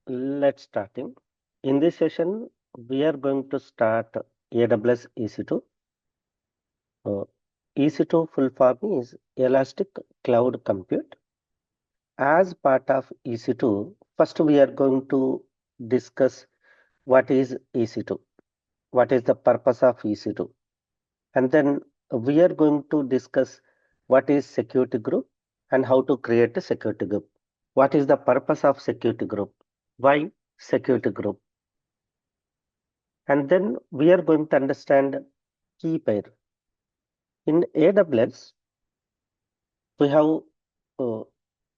let's starting. In this session, we are going to start AWS EC2. EC2 full form is Elastic Cloud Compute. As part of EC2, first we are going to discuss what is EC2, what is the purpose of EC2, and then we are going to discuss what is security group and how to create a security group. What is the purpose of security group? Why security group? And then we are going to understand key pair. In AWS, we have a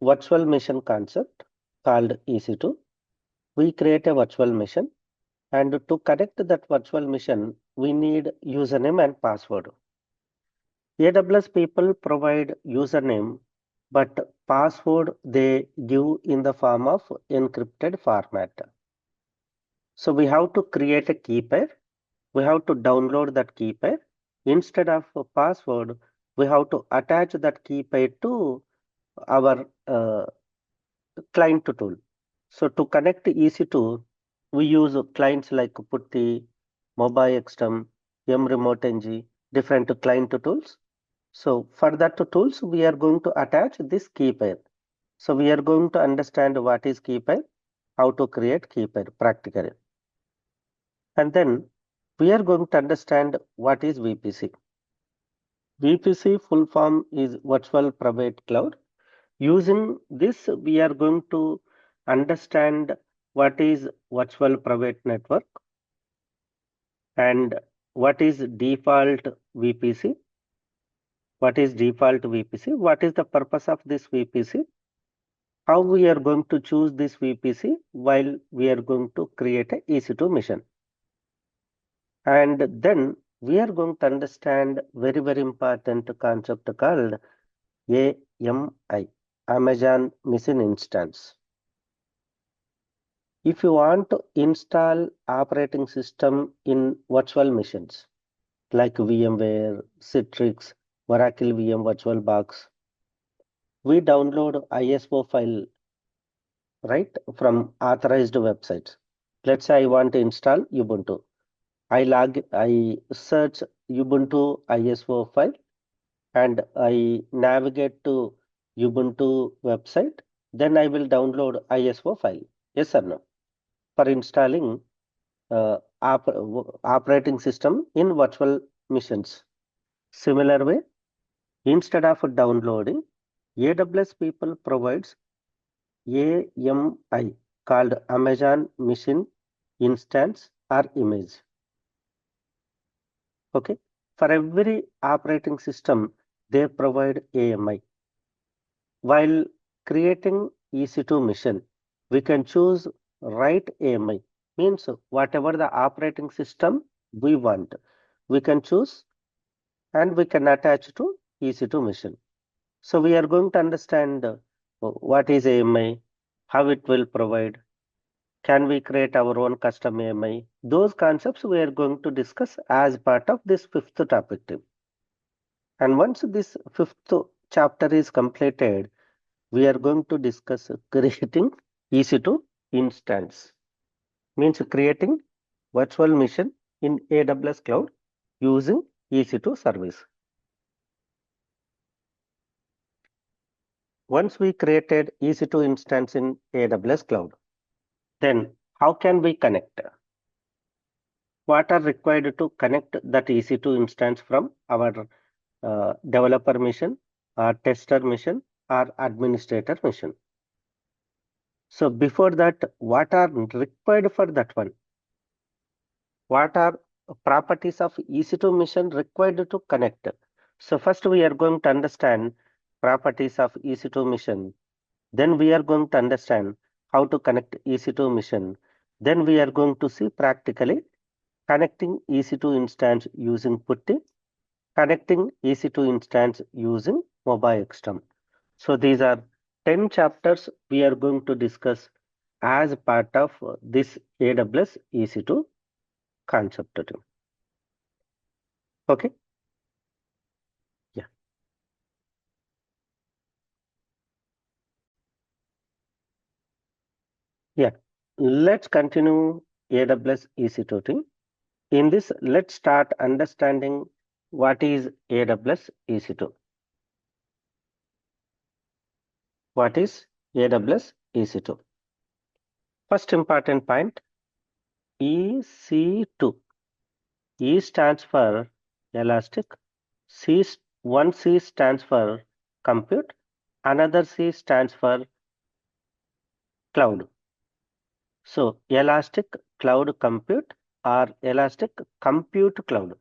virtual machine concept called EC2. We create a virtual machine, and to connect that virtual machine, we need username and password. AWS people provide username, but password they give in the form of encrypted format. So we have to create a key pair. We have to download that key pair. Instead of a password, we have to attach that key pair to our client tool. So to connect EC2, we use clients like Putty, Mobile XTEM, Remote NG, different client tools. So for that tools, we are going to attach this key pair. So we are going to understand what is key pair, how to create key pair practically. And then we are going to understand what is VPC. VPC full form is Virtual Private Cloud. Using this, we are going to understand what is Virtual Private Network and what is default VPC. What is default VPC? What is the purpose of this VPC? How we are going to choose this VPC while we are going to create a EC2 mission. And then we are going to understand very important concept called AMI, Amazon Machine Instance. If you want to install operating system in virtual machines like VMware, Citrix, Oracle VM VirtualBox, we download ISO file right from authorized websites. Let's say I want to install Ubuntu. I search Ubuntu ISO file and I navigate to Ubuntu website. Then I will download ISO file. Yes or no? For installing operating system in virtual machines. Similar way, instead of downloading, AWS people provides AMI called Amazon Machine Instance or Image. Okay, for every operating system, they provide AMI. While creating EC2 mission, we can choose right AMI, means whatever the operating system we want, we can choose and we can attach to EC2 mission. So we are going to understand what is AMI, how it will provide, can we create our own custom AMI? Those concepts we are going to discuss as part of this fifth topic tip. And once this fifth chapter is completed, we are going to discuss creating EC2 instance, means creating virtual machine in AWS cloud using EC2 service. Once we created EC2 instance in AWS cloud, then how can we connect? What are required to connect that EC2 instance from our developer mission, or tester mission, or administrator mission? So before that, what are required for that one? What are properties of EC2 mission required to connect? So first we are going to understand properties of EC2 mission. Then we are going to understand how to connect EC2 mission. Then we are going to see practically connecting EC2 instance using Putty, connecting EC2 instance using Mobile XTEM. So these are 10 chapters we are going to discuss as part of this AWS EC2 concept. Okay? Yeah. Yeah. let's continue AWS EC2 team. In this, let's start understanding what is AWS EC2. What is AWS EC2? First important point, EC2. E stands for elastic, one C stands for compute, another C stands for cloud. So elastic cloud compute or elastic compute cloud.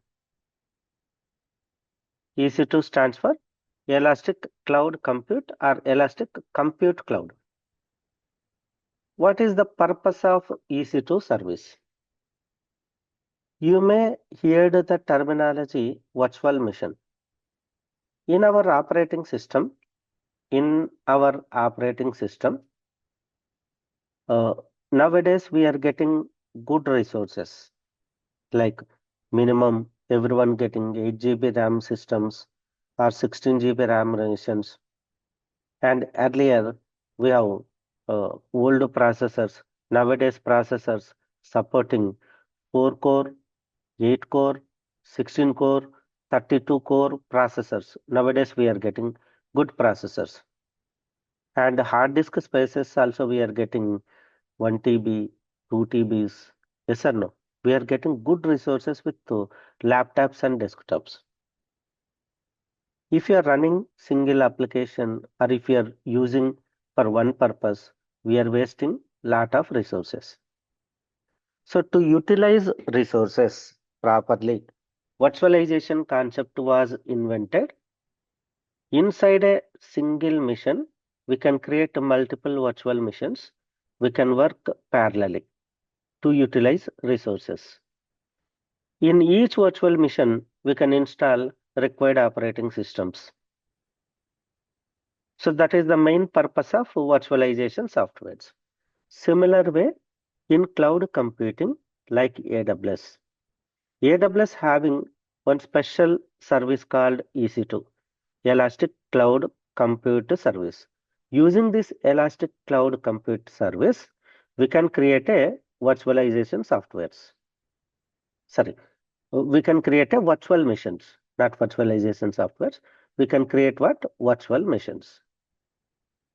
EC2 stands for elastic cloud compute or elastic compute cloud. What is the purpose of EC2 service? You may hear the terminology virtual machine. In our operating system, nowadays we are getting good resources like minimum everyone getting 8 GB RAM systems or 16 GB RAM machines. And earlier we have old processors. Nowadays processors supporting 4 core, 8 core, 16 core, 32 core processors. Nowadays we are getting good processors. And hard disk spaces also we are getting 1 TB, 2 TBs. Yes or no? We are getting good resources with laptops and desktops. If you are running single application or if you are using for one purpose, we are wasting lot of resources. So to utilize resources properly, virtualization concept was invented. Inside a single mission, we can create multiple virtual missions. We can work parallelly to utilize resources. In each virtual mission, we can install required operating systems. So that is the main purpose of virtualization softwares. Similar way in cloud computing like AWS. AWS having one special service called EC2, Elastic Cloud Compute Service. Using this Elastic Cloud Compute Service, we can create a virtualization softwares. Sorry, we can create a virtual machines, not virtualization softwares. We can create what? Virtual machines.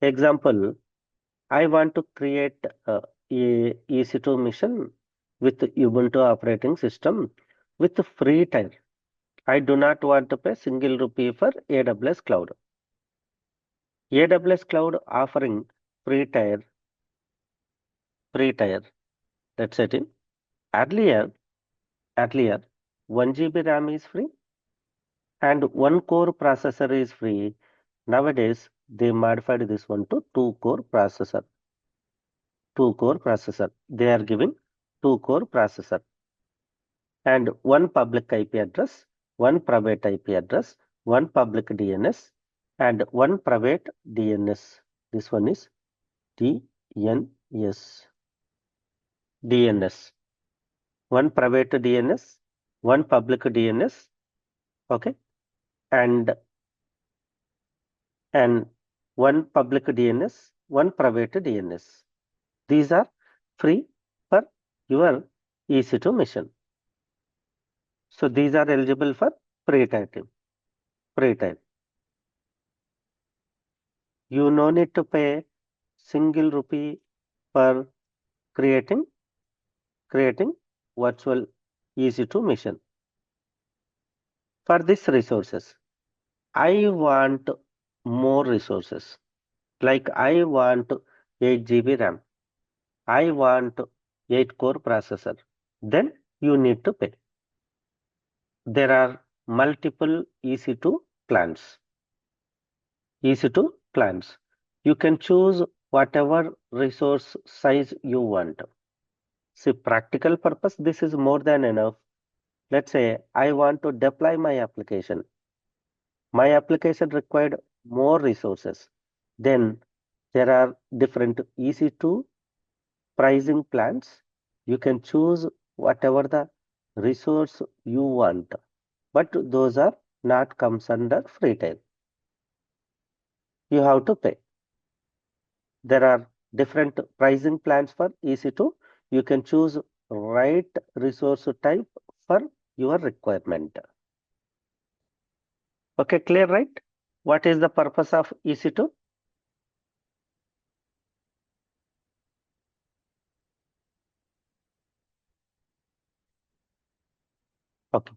Example, I want to create a EC2 mission with Ubuntu operating system with free tier. I do not want to pay single rupee for AWS Cloud. AWS Cloud offering free tier, That's it. Earlier, 1 GB RAM is free and one core processor is free. Nowadays, they modified this one to two core processor. They are giving two core processor and one public IP address, one private IP address, one public DNS, and one private DNS. This one is DNS. One private DNS, one public DNS, okay, and one public DNS, one private DNS. These are free for your EC2 mission. So these are eligible for free time. You no need to pay single rupee for creating virtual EC2 mission. For these resources, I want more resources. Like I want 8 GB RAM. I want 8 core processor. Then you need to pay. There are multiple EC2 plans. You can choose whatever resource size you want. See, practical purpose, this is more than enough. Let's say I want to deploy my application. My application required more resources. Then there are different EC2 pricing plans. You can choose whatever the resource you want, but those are not comes under free time. You have to pay. There are different pricing plans for EC2. You can choose right resource type for your requirement. Okay, clear, right? What is the purpose of EC2? Okay,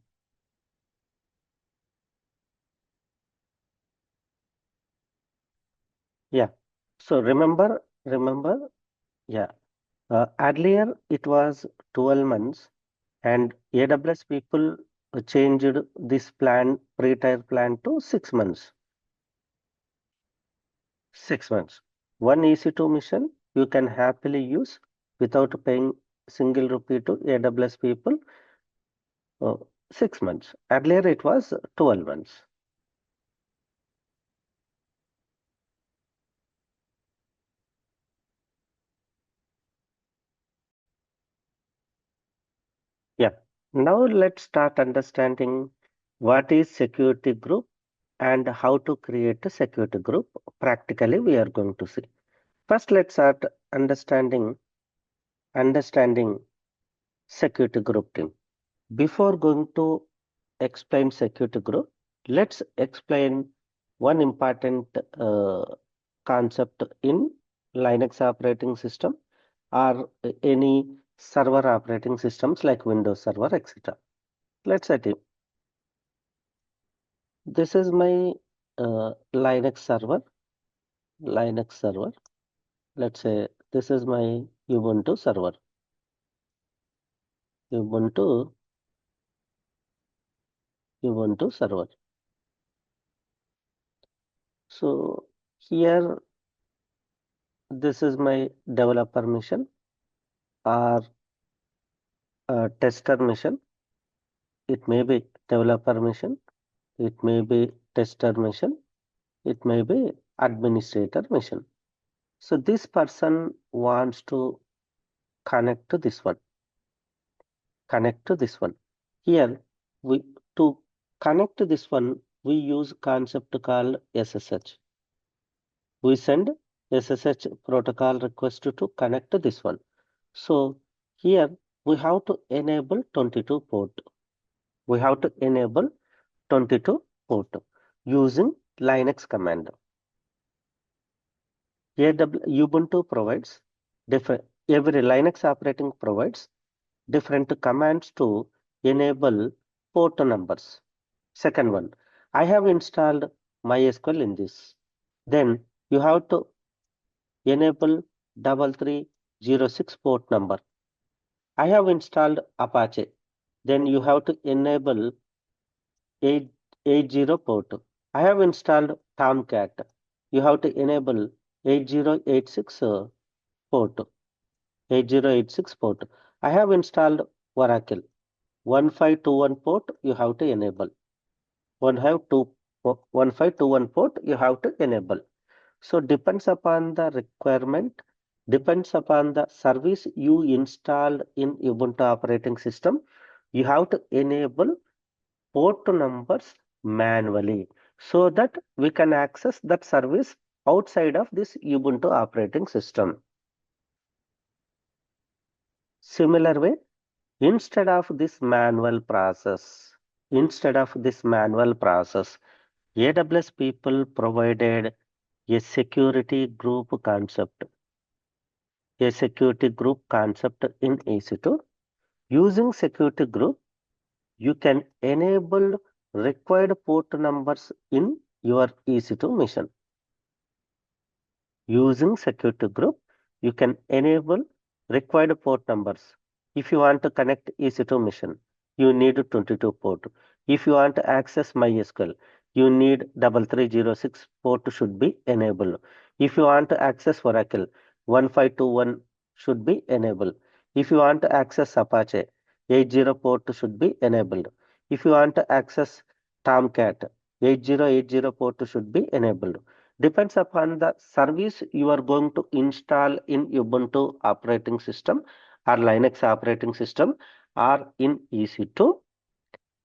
yeah. So remember, yeah. Earlier it was 12 months, and AWS people changed this plan, pre-tier plan, to 6 months. 6 months. One EC2 mission you can happily use without paying single rupee to AWS people. uh, 6 months. Earlier it was 12 months. Yeah. Now let's start understanding what is security group and how to create a security group. Practically, we are going to see. First, let's start understanding security group team. Before going to explain security group, let's explain one important concept in Linux operating system or any server operating systems like Windows Server, etc. Let's say this is my Linux server. Linux server. Let's say this is my Ubuntu server. Ubuntu Ubuntu server. So here this is my developer mission or tester mission. It may be developer mission. It may be tester mission. It may be administrator mission. So this person wants to connect to this one. Connect to this one. Here we to connect to this one we use concept called SSH. We send SSH protocol request to connect to this one. So here we have to enable 22 port. We have to enable 22 port using Linux command. Ubuntu provides different, every Linux operating provides different commands to enable port numbers. Second one, I have installed MySQL in this. Then you have to enable 3306 port number. I have installed Apache. Then you have to enable 880 port. I have installed Tomcat. You have to enable 8086 port. 8086 port. I have installed Oracle. 1521 port you have to enable. 1521 port you have to enable. So depends upon the requirement, depends upon the service you installed in Ubuntu operating system. You have to enable port numbers manually so that we can access that service outside of this Ubuntu operating system. Similar way, instead of this manual process, AWS people provided a security group concept, in EC2. Using security group, you can enable required port numbers in your EC2 mission. Using security group, you can enable required port numbers. If you want to connect EC2 mission, you need 22 port. If you want to access MySQL, you need 3306 port should be enabled. If you want to access Oracle, 1521 should be enabled. If you want to access Apache, 80 port should be enabled. If you want to access Tomcat, 8080 port should be enabled. Depends upon the service you are going to install in Ubuntu operating system or Linux operating system or in EC2.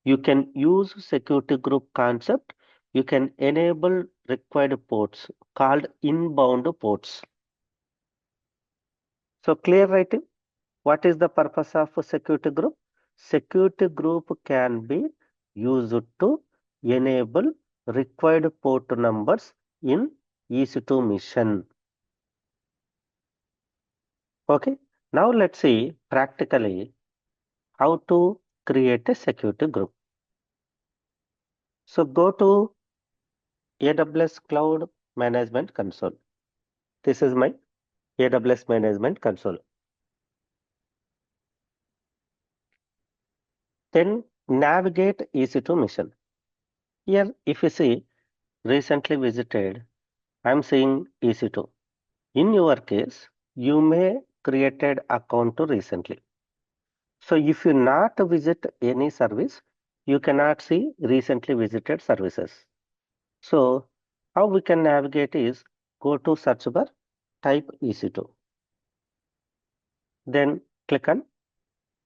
You can use security group concept. You can enable required ports called inbound ports. So clear writing. What is the purpose of a security group? Security group can be used to enable required port numbers in EC2 mission. Okay. Now let's see practically how to create a security group. So go to AWS Cloud Management Console. This is my AWS Management Console. Then navigate EC2 mission. Here, if you see recently visited, I'm seeing EC2. In your case, you may created account recently. So if you not visit any service, you cannot see recently visited services. So how we can navigate is go to search bar, type EC2. Then click on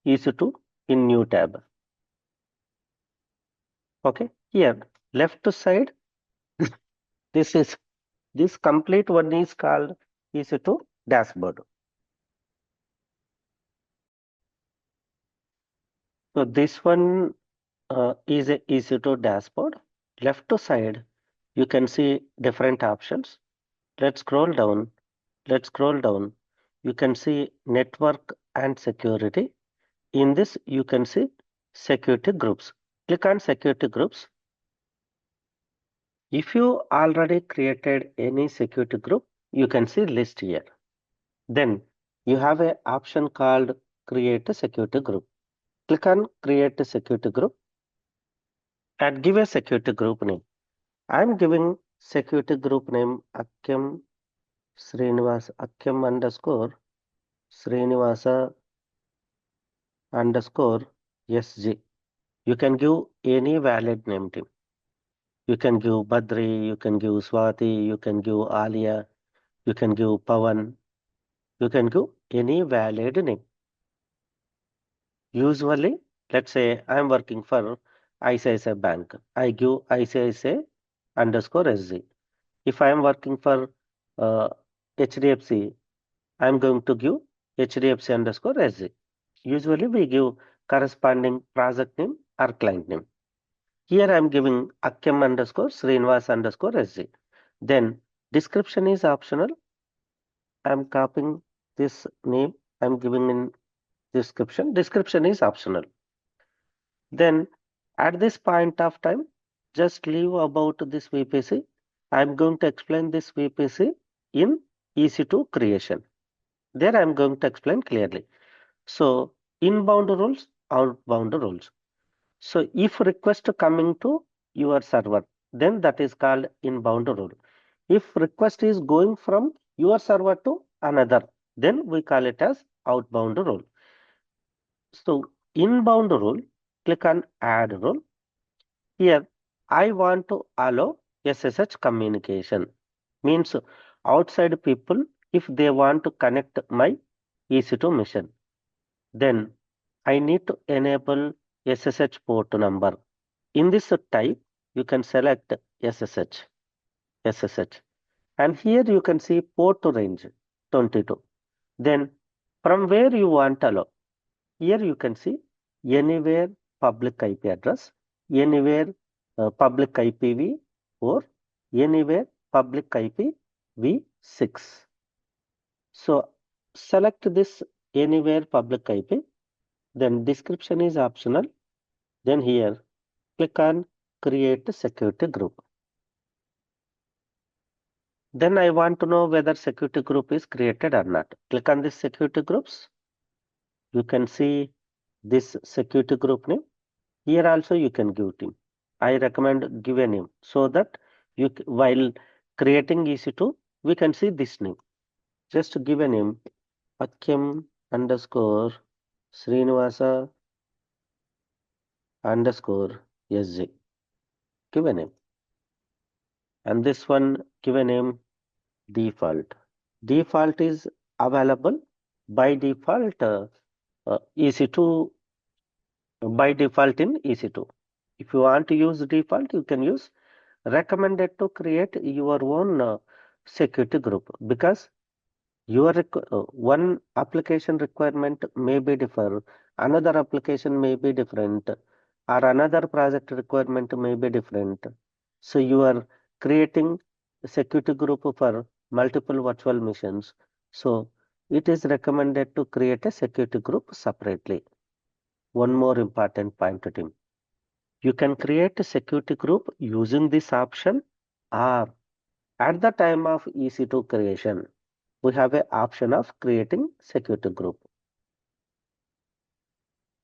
EC2 in new tab. Okay, here left side, this complete one is called EC2 dashboard. So this one is a EC2 dashboard. Left side, you can see different options. Let's scroll down. Let's scroll down. You can see network and security. In this, you can see security groups. Click on security groups. If you already created any security group, you can see list here. Then you have an option called create a security group. Click on create a security group and give a security group name. I'm giving security group name Akkem Sreenivas, Akkem underscore Sreenivasa underscore SG. You can give any valid name team. You can give Badri, you can give Swati, you can give Alia, you can give Pavan, you can give any valid name. Usually, let's say I'm working for ICICI Bank. I give ICICI underscore SG. If I am working for HDFC, I'm going to give HDFC underscore SG. Usually we give corresponding project name or client name. Here I'm giving Akkem underscore Sreenivas underscore SG. Then description is optional. I'm copying this name. I'm giving in description. Description is optional. Then at this point of time, just leave about this VPC. I'm going to explain this VPC in EC2 creation. There I'm going to explain clearly. So inbound rules, outbound rules. So if request coming to your server, then that is called inbound rule. If request is going from your server to another, then we call it as outbound rule. So inbound rule, click on add rule. Here I want to allow SSH communication. Means outside people, if they want to connect my EC2 mission, then I need to enable SSH port number. In this type, you can select SSH. And here you can see port range 22. Then from where you want to allow, here you can see anywhere public IP address, anywhere public IPv or anywhere public IPv6. So select this anywhere public IP, then description is optional. Then here click on create a security group. Then I want to know whether security group is created or not. Click on this security groups. You can see this security group name. Here also you can give name. I recommend give a name so that you while creating EC2, we can see this name. Just give a name Akkem underscore Sreenivasa underscore SG. Give a name. And this one give a name default. Default is available by default EC2 by default in EC2. If you want to use default, you can use. Recommended to create your own security group because one application requirement may be different, another application may be different, or another project requirement may be different. So you are creating a security group for multiple virtual machines. So it is recommended to create a security group separately. One more important point, Tim. You can create a security group using this option, or at the time of EC2 creation, we have a option of creating security group.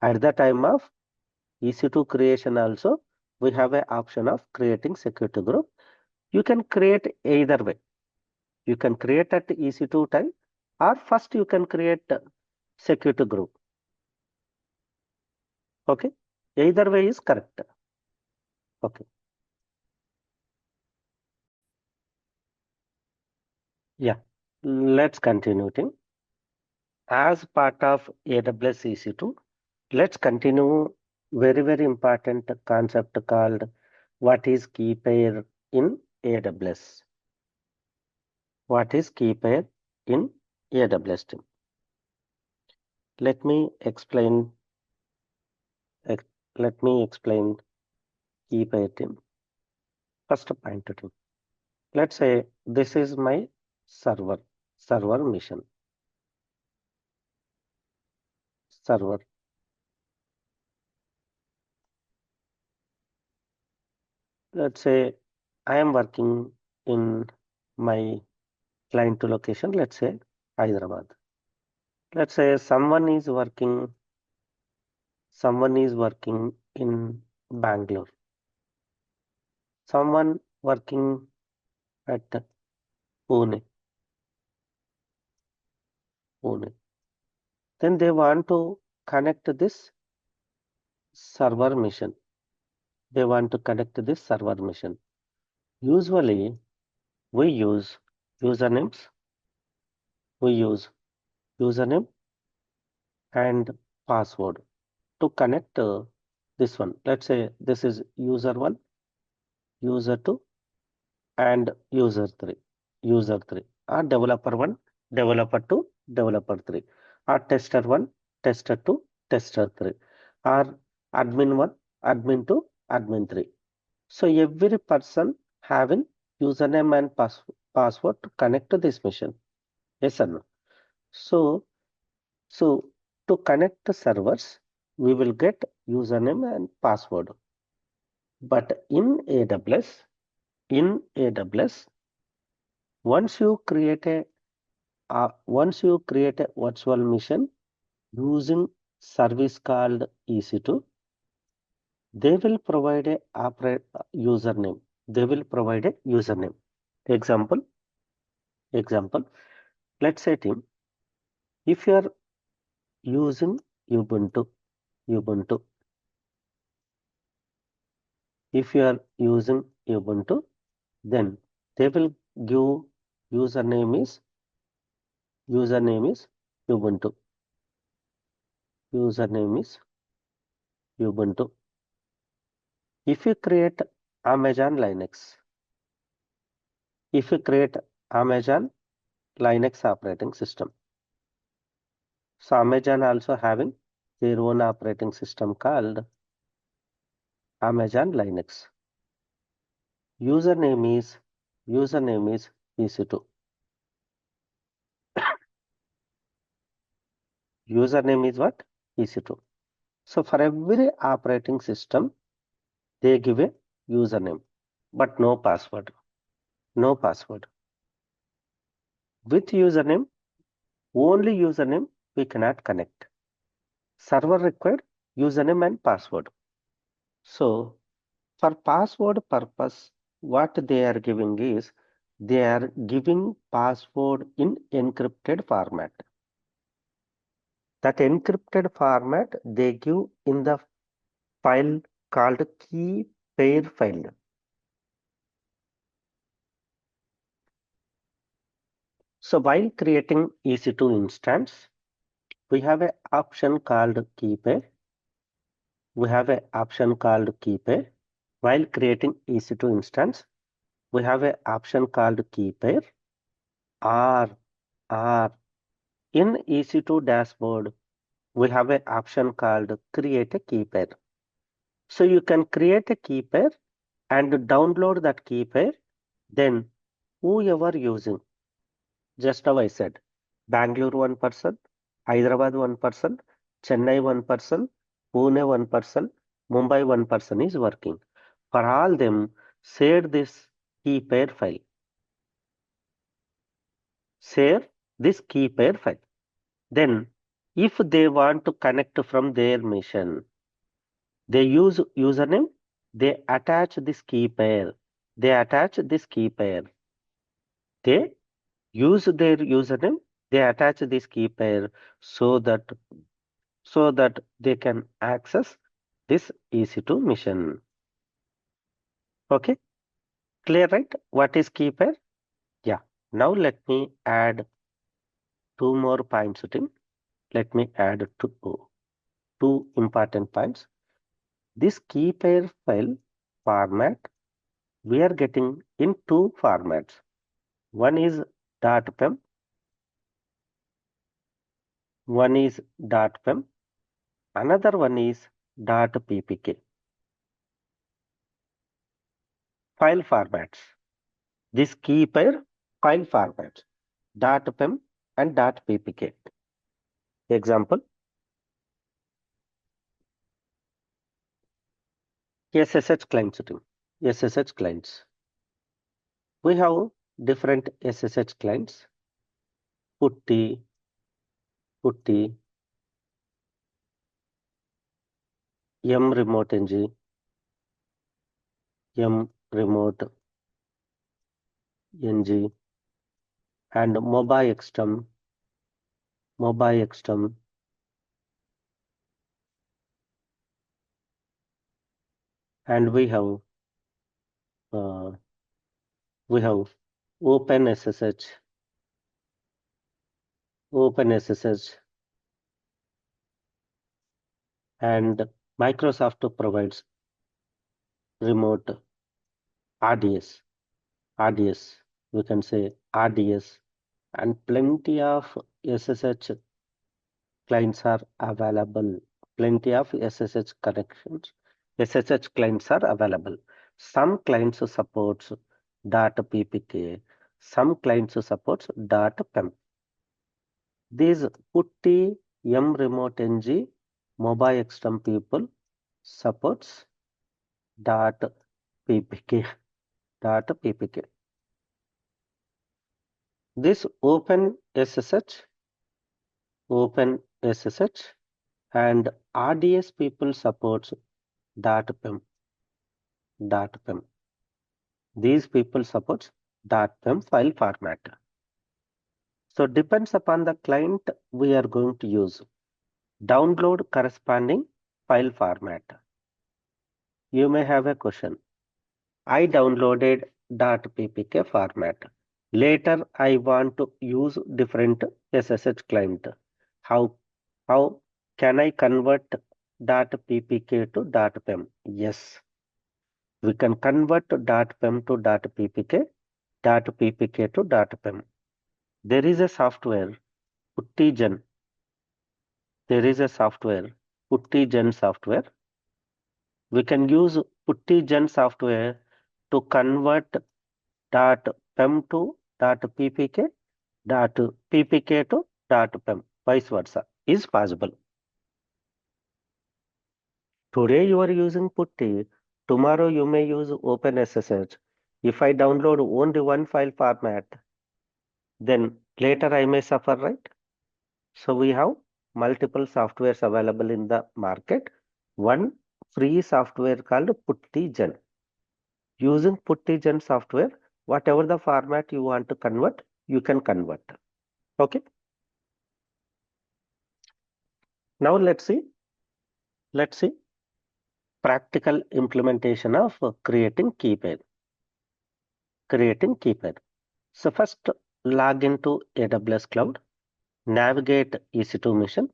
At the time of EC2 creation also, we have a option of creating security group. You can create either way. You can create at EC2 time, or first you can create security group. Okay. Either way is correct. Okay. Yeah. Let's continue. As part of AWS EC2, let's continue very important concept called what is key pair in AWS. What is key pair in AWS team? Let me explain. Let me explain key pair team. First point team. Let's say this is my server mission. Server. Let's say I am working in my client location, let's say Hyderabad. Let's say someone is working in Bangalore, someone working at Pune. Then they want to connect this server mission. They want to connect this server mission. Usually we use usernames. We use username and password to connect this one. Let's say this is user 1, user 2, and user 3, or developer 1, developer 2, developer 3, or tester 1, tester 2, tester 3, or admin 1, admin 2, admin 3. So every person having username and password to connect to this machine. Yes or no? So, so to connect the servers, we will get username and password. But in AWS, once you create a virtual machine using service called EC2, they will provide a username. They will provide a username. Example. Let's say team, if you are using Ubuntu, if you are using Ubuntu, then they will give username is Ubuntu. Username is Ubuntu. If you create Amazon Linux, if you create Amazon Linux operating system, so Amazon also having their own operating system called Amazon Linux. Username is EC2. Username is what? EC2. So for every operating system, they give a username, but no password. No password. With username, only username we cannot connect. Server required username and password. So for password purpose, what they are giving is they are giving password in encrypted format. That encrypted format they give in the file called key pair file. So while creating EC2 instance, we have an option called key pair. While creating EC2 instance, we have an option called key pair, or are in EC2 dashboard, we have an option called create a key pair. So you can create a key pair and download that key pair. Then whoever using, just how I said, Bangalore 1%, Hyderabad 1%, Chennai 1%, Pune 1%, Mumbai 1% is working. For all them, share this key pair file. Share this key pair file. Then, if they want to connect from their machine, they use username, they attach this key pair. They attach this key pair. They use their username, they attach this key pair so that they can access this EC2 mission. Okay, clear, right? What is key pair? Yeah. Now let me add two more points to it. Let me add two important points. This key pair file format we are getting in two formats. One is .pem, one is .pem, another one is .ppk. File formats. This key pair file formats .pem and .ppk. Example, SSH clients. SSH clients. We have different SSH clients. Putty, M remote ng, M remote ng, and mobile extem, and we have OpenSSH, and Microsoft provides remote RDS, we can say RDS, and plenty of SSH clients are available. Plenty of SSH connections, SSH clients are available. Some clients supports .ppk, some clients supports .pem. These putty, M remote ng, mobile extem people supports .ppk. This OpenSSH and RDS people supports .pem. These people supports .pem file format. So depends upon the client we are going to use. Download corresponding file format. You may have a question. I downloaded .ppk format. Later I want to use different SSH client. How can I convert .ppk to .pem? Yes, we can convert .pem to .ppk, .ppk to .pem. There is a software, Puttigen. Puttigen software. We can use Puttigen software to convert .pem to .ppk, .ppk to .pem, vice versa, is possible. Today you are using Putty, tomorrow you may use OpenSSH. If I download only one file format, then later I may suffer, right? So we have multiple softwares available in the market. One free software called Puttigen. Using Puttigen software, whatever the format you want to convert, you can convert. Okay. Now let's see practical implementation of creating key pair. So first log into AWS Cloud, navigate EC2 mission,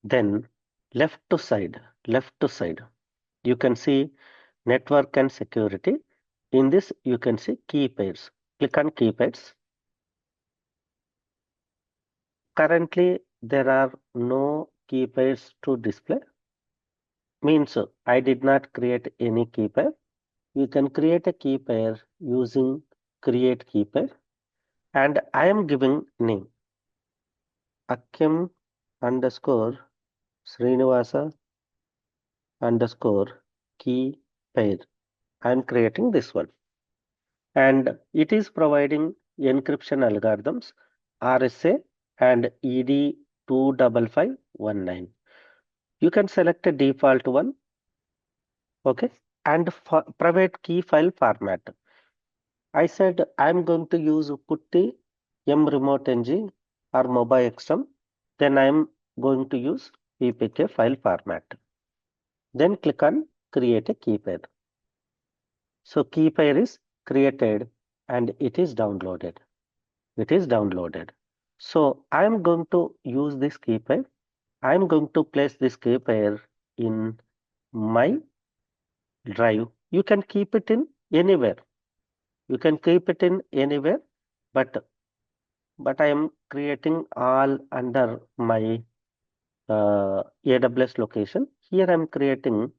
then left to side, you can see network and security. In this, you can see key pairs. Click on keypads. Currently, there are no keypads to display. Means I did not create any keypad. You can create a keypad using create keypad, and I am giving name Akkem underscore Sreenivasa underscore key pair. I am creating this one, and it is providing encryption algorithms RSA and ED 25519. You can select a default one, okay, and private key file format. I said I'm going to use putty m remote ng or MobiXM. Then I'm going to use PPK file format. Then click on create a key pair. So key pair is created and it is downloaded. It is downloaded. So I'm going to use this key pair. I'm going to place this key pair in my drive. You can keep it in anywhere. You can keep it in anywhere, but I am creating all under my AWS location. Here I am creating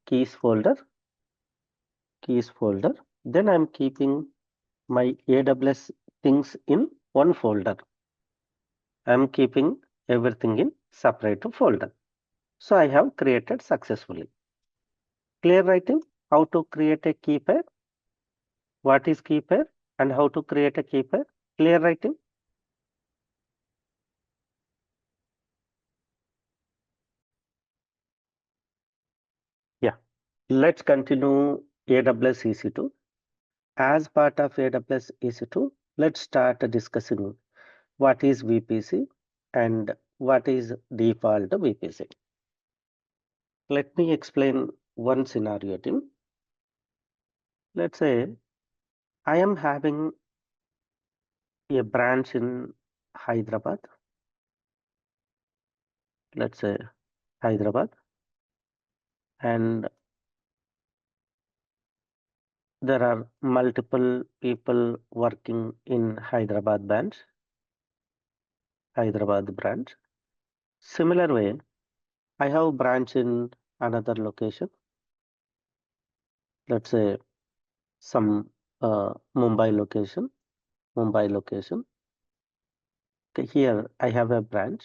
keys folder, Then I am keeping my AWS things in one folder. I am keeping everything in separate folder. So I have created successfully. Clear writing, how to create a key pair, what is key pair, and how to create a key pair. Clear writing. Yeah. Let's continue AWS EC2. As part of AWS EC2, let's start discussing what is VPC and what is default VPC. Let me explain one scenario, Tim. Let's say I am having a branch in Hyderabad. Let's say Hyderabad, and there are multiple people working in Hyderabad branch. Similar way, I have branch in another location. Let's say some Mumbai location. Okay, here I have a branch.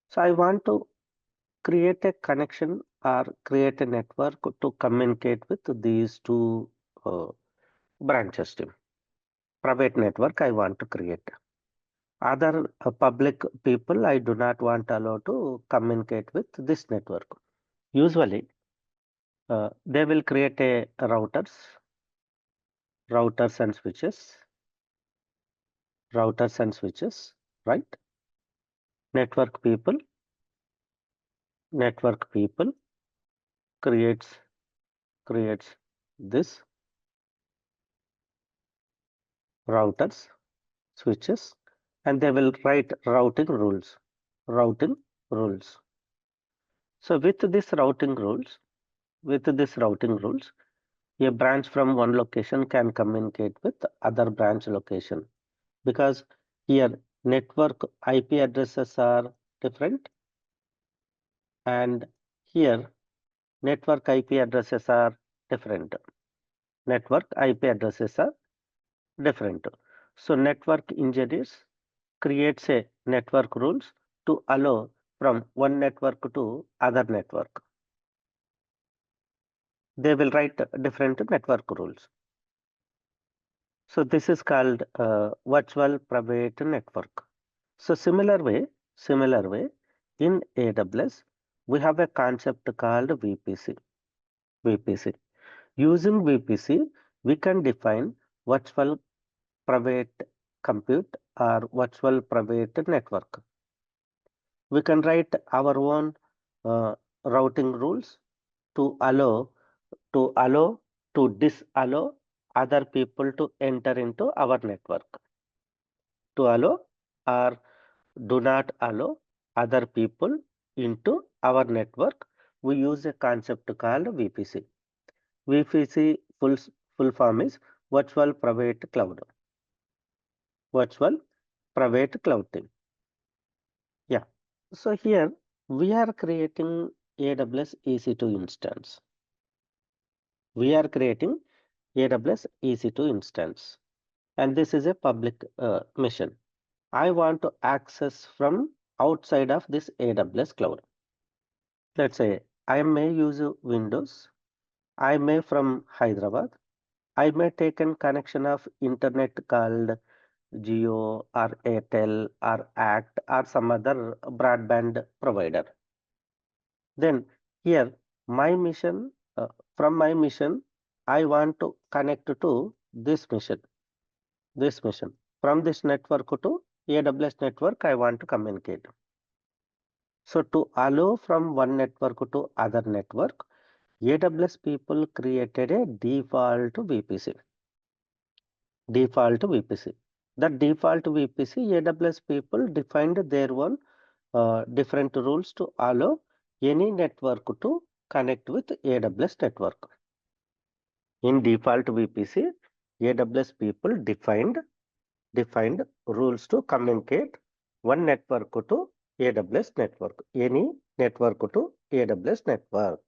So I want to create a connection or create a network to communicate with these two branches. Private network I want to create. Other public people I do not want to allow to communicate with this network. Usually they will create a routers and switches, right? Network people creates this routers, switches, and they will write routing rules. So with this routing rules, a branch from one location can communicate with other branch location, because here network IP addresses are different, and here network IP addresses are different. So network engineers creates a network rules to allow from one network to other network. They will write different network rules. So this is called virtual private network. So similar way, in AWS, we have a concept called VPC. Using VPC, we can define virtual private compute or virtual private network. We can write our own routing rules to allow, to disallow other people to enter into our network, to allow or do not allow other people into our network. We use a concept called VPC. VPC full form is virtual private cloud. Virtual private cloud team. Yeah. So here we are creating AWS EC2 instance. We are creating AWS EC2 instance, and this is a public mission. I want to access from outside of this AWS cloud. Let's say I may use Windows. I may from Hyderabad. I may take a connection of internet called Geo or Airtel or ACT or some other broadband provider. Then here my mission, from my mission, I want to connect to this mission. From this network to AWS network, I want to communicate. So to allow from one network to other network, AWS people created a default VPC. Default VPC. The default VPC, AWS people defined their own different rules to allow any network to connect with AWS network. In default VPC, AWS people defined rules to communicate one network to AWS network, any network to AWS network.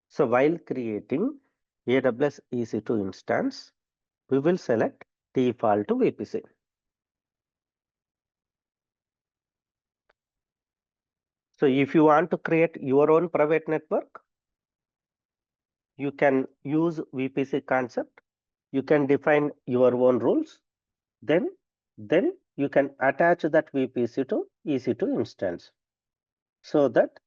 So while creating AWS EC2 instance, we will select default VPC. So if you want to create your own private network, you can use VPC concept. You can define your own rules. Then you can attach that VPC to EC2 instance so that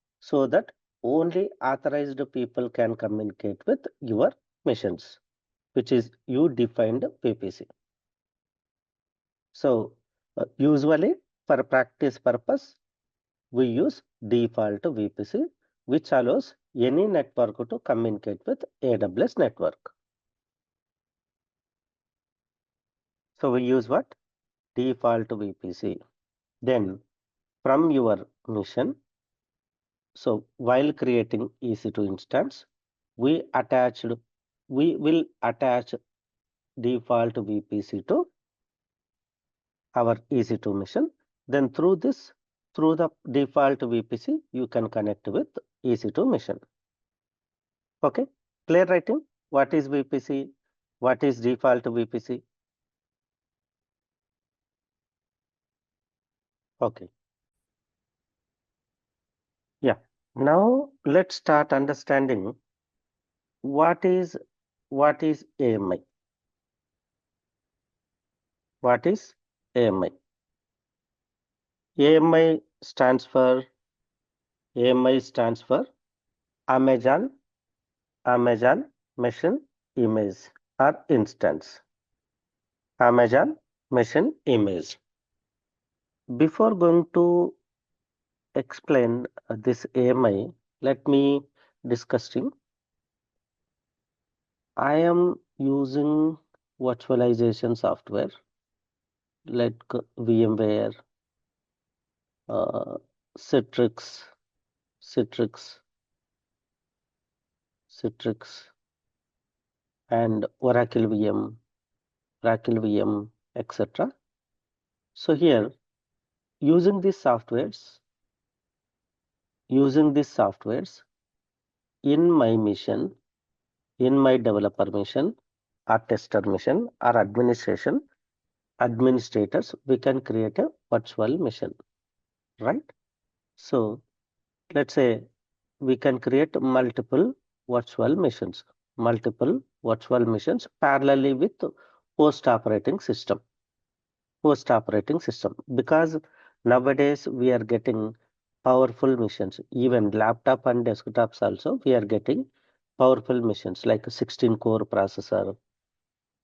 only authorized people can communicate with your missions, which is you defined VPC. So usually for practice purpose, we use default VPC, which allows any network to communicate with AWS network. So we use what? Default VPC. Then from your mission, so while creating EC2 instance, we will attach default VPC to our EC2 mission. Then through the default VPC, you can connect with EC2 mission. Okay, clear writing? What is VPC? What is default VPC? Okay. Yeah. Now let's start understanding what is AMI. What is AMI? AMI stands for Amazon Machine Image or Instance. Amazon Machine Image. Before going to explain this AMI, let me discussing. I am using virtualization software like VMware, Citrix, and Oracle VM, etc. So here, using these softwares, in my mission, in my developer mission, or tester mission, or administrators, we can create a virtual mission, right? So let's say we can create multiple virtual missions parallelly with host operating system. Because nowadays we are getting powerful missions, even laptop and desktops also we are getting powerful missions like a 16 core processor,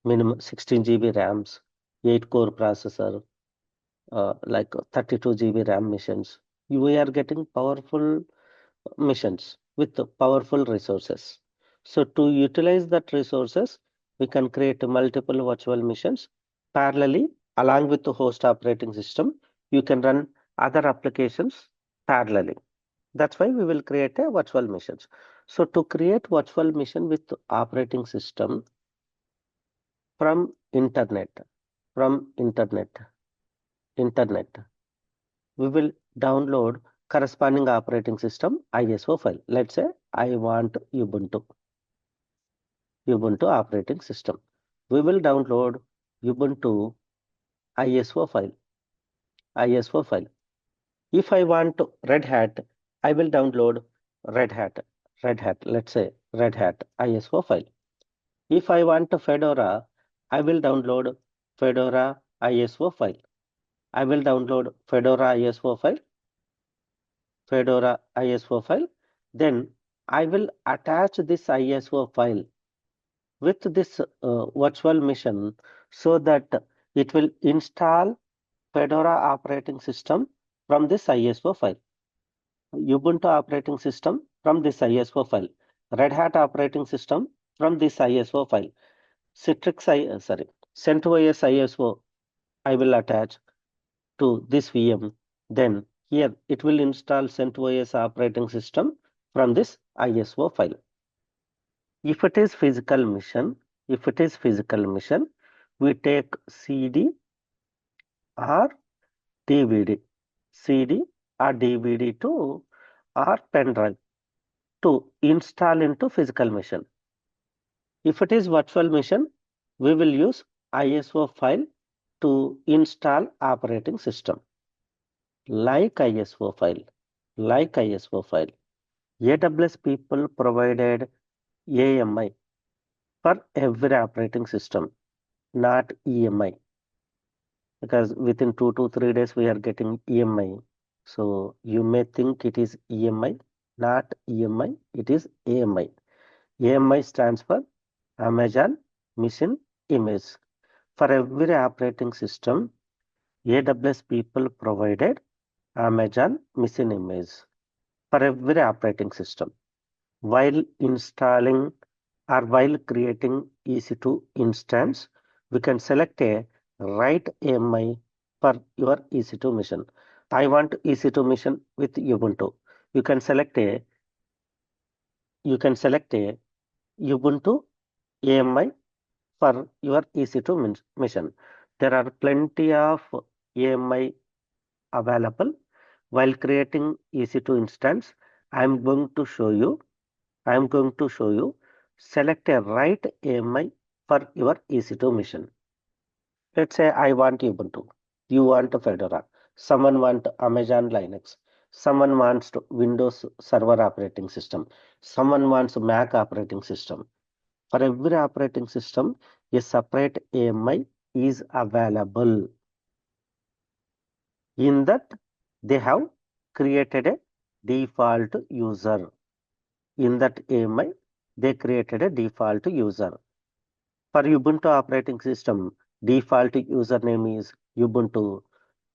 minimum 16 GB RAMs, 8 core processor, like 32 GB RAM missions. We are getting powerful missions with powerful resources. So to utilize that resources, we can create multiple virtual missions parallelly along with the host operating system. You can run other applications parallelly. That's why we will create a virtual missions. So to create virtual machine with operating system from internet, internet, we will download corresponding operating system ISO file. Let's say I want Ubuntu operating system. We will download Ubuntu ISO file. ISO file. If I want Red Hat, I will download Red Hat. Red Hat. Let's say Red Hat ISO file. If I want Fedora, I will download Fedora ISO file. I will download Fedora ISO file. Fedora ISO file. Then I will attach this ISO file with this virtual machine so that it will install Fedora operating system from this ISO file, Ubuntu operating system from this ISO file, Red Hat operating system from this ISO file, CentOS ISO I will attach to this VM. Then here it will install CentOS operating system from this ISO file. If it is physical mission, we take CD or DVD, CD or DVD to or pen drive to install into physical machine. If it is virtual machine, we will use ISO file to install operating system. Like ISO file, AWS people provided AMI for every operating system, not EMI. Because within 2 to 3 days we are getting EMI. So you may think it is EMI, not EMI, it is AMI. AMI stands for Amazon Machine Image. For every operating system, AWS people provided Amazon Machine Image for every operating system. While installing or while creating EC2 instance, we can select a write AMI for your EC2 machine. I want EC2 machine with Ubuntu. You can select a Ubuntu AMI for your EC2 machine. There are plenty of AMI available. While creating EC2 instance, I am going to show you select a write AMI for your EC2 machine. Let's say I want Ubuntu, you want Fedora, someone want Amazon Linux, someone wants Windows Server operating system, someone wants Mac operating system. For every operating system, a separate AMI is available. In that, they have created a default user. In that AMI, they created a default user. For Ubuntu operating system, default username is Ubuntu.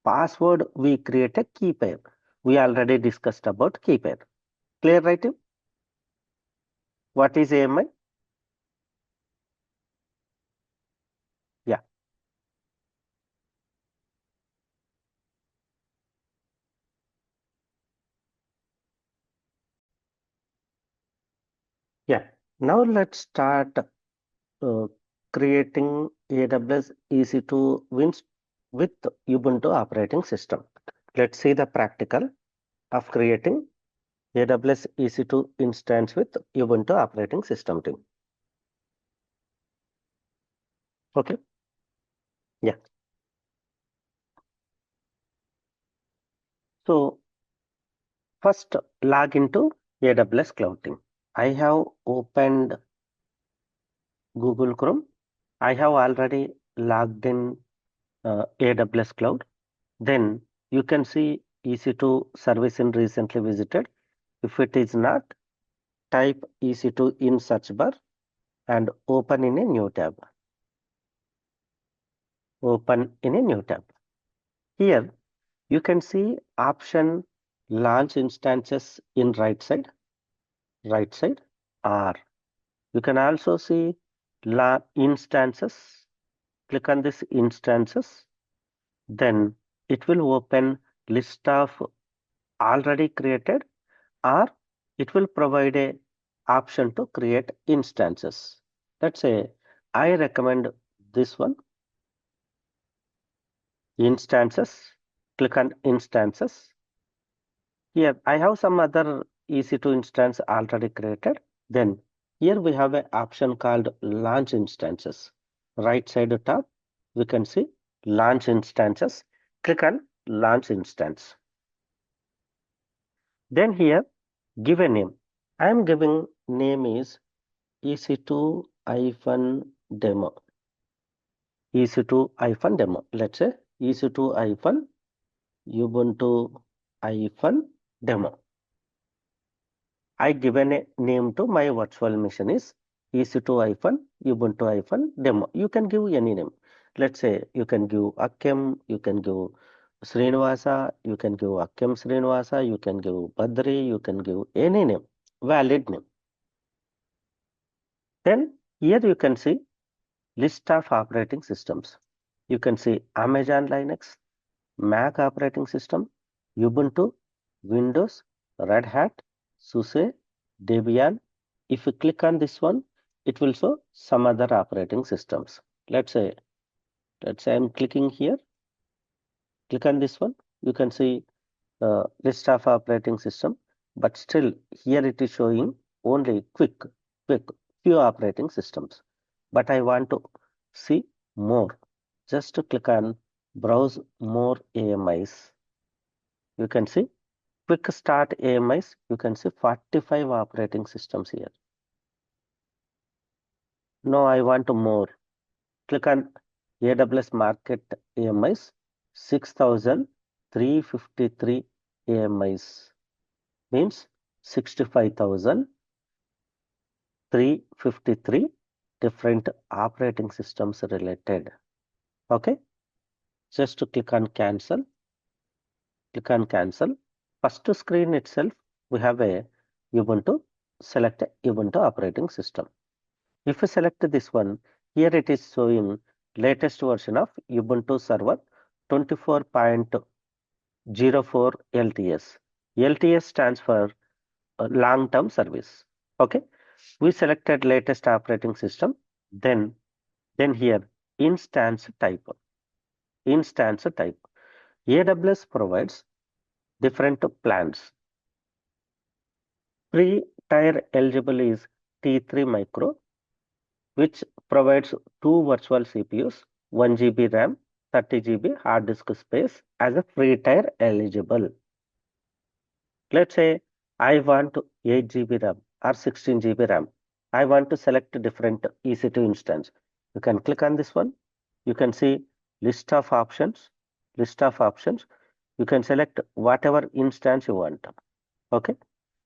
Password, we create a key pair. We already discussed about key pair. Clear, right? What is AMI? Yeah. Yeah. Now let's start creating AWS EC2 wins with Ubuntu operating system. Let's see the practical of creating AWS EC2 instance with Ubuntu operating system team. Okay. Yeah. So first log into AWS Cloud team. I have opened Google Chrome. I have already logged in AWS Cloud. Then you can see EC2 service in recently visited. If it is not, type EC2 in search bar and open in a new tab. Open in a new tab. Here you can see option launch instances in right side, or you can also see instances. Click on this instances. Then it will open list of already created, or it will provide a option to create instances. Let's say I recommend this one, instances. Click on instances. Here I have some other EC2 instance already created. Then here we have an option called launch instances. Right side top, we can see launch instances. Click on launch instance. Then here give a name. I am giving name is EC2-demo. EC2-demo. Let's say EC2-Ubuntu-demo. I given a name to my virtual machine is EC2-Ubuntu-demo. You can give any name. Let's say you can give Akkem, you can give Sreenivasa, you can give Akkem Sreenivasa, you can give Badri, you can give any name, valid name. Then here you can see list of operating systems. You can see Amazon Linux, Mac operating system, Ubuntu, Windows, Red Hat, SUSE, Debian. If you click on this one, it will show some other operating systems. Let's say I'm clicking here. Click on this one. You can see list of operating system, but still here it is showing only quick few operating systems. But I want to see more. Just to click on browse more AMIs. You can see quick start AMIs. You can see 45 operating systems here. No, I want more. Click on AWS Market AMIs, 6,353 AMIs, means 65,353 different operating systems related. Okay, just to click on cancel. Click on cancel. First screen itself, we have a Ubuntu. Select Ubuntu operating system. If you select this one, here it is showing latest version of Ubuntu Server 24.04 LTS. LTS stands for long-term service. Okay, we selected latest operating system. Then here instance type. Instance type. AWS provides different plans. Pre-tier eligible is T3 Micro, which provides two virtual CPUs, 1 GB RAM, 30 GB hard disk space as a free tier eligible. Let's say I want 8 GB RAM or 16 GB RAM. I want to select different EC2 instance. You can click on this one. You can see list of options. List of options. You can select whatever instance you want. Okay.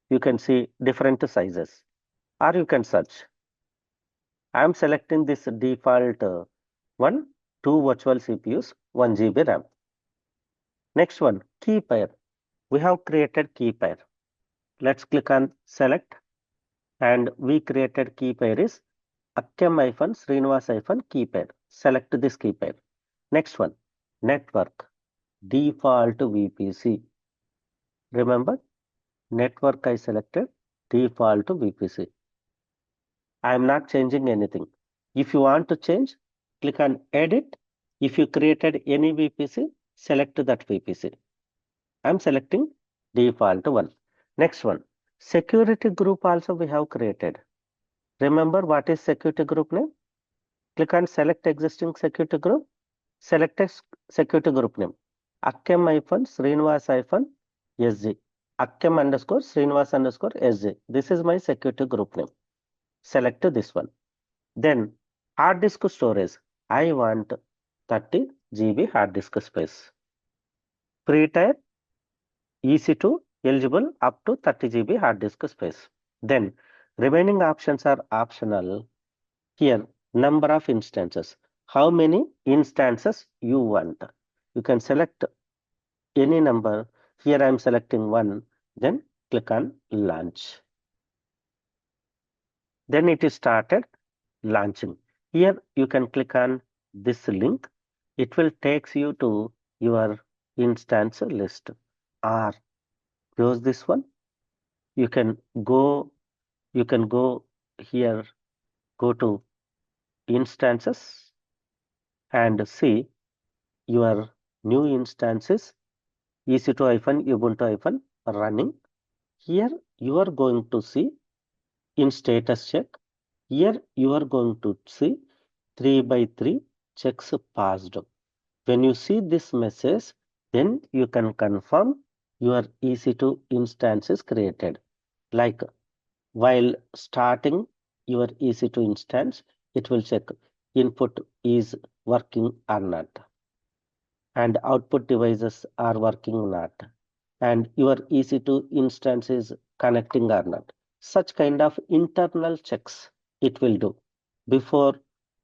You can see different sizes, or you can search. I am selecting this default one, two virtual CPUs, 1 GB RAM. Next one, key pair. We have created key pair. Let's click on select, and we created key pair is Akkem key pair. Select this key pair. Next one, network, default VPC. Remember, network I selected, default VPC. I am not changing anything. If you want to change, click on edit. If you created any VPC, select that VPC. I am selecting default one. Next one, security group also we have created. Remember what is security group name? Click on select existing security group. Select a security group name. Akkem-Sreenivas-SG. Akkem_Sreenivas_SG. This is my security group name. Select this one. Then hard disk storage. I want 30 GB hard disk space. Free tier EC2 eligible up to 30 GB hard disk space. Then remaining options are optional. Here number of instances. How many instances you want? You can select any number. Here I am selecting one. Then click on launch. Then it is started launching. Here you can click on this link. It will takes you to your instance list, or close this one. You can go you can go here, go to instances and see your new instances EC2-Ubuntu- running. Here you are going to see in status check. Here you are going to see 3 by 3 checks passed. When you see this message, then you can confirm your EC2 instance is created. Like while starting your EC2 instance, it will check input is working or not, and output devices are working or not, and your EC2 instance is connecting or not. Such kind of internal checks it will do before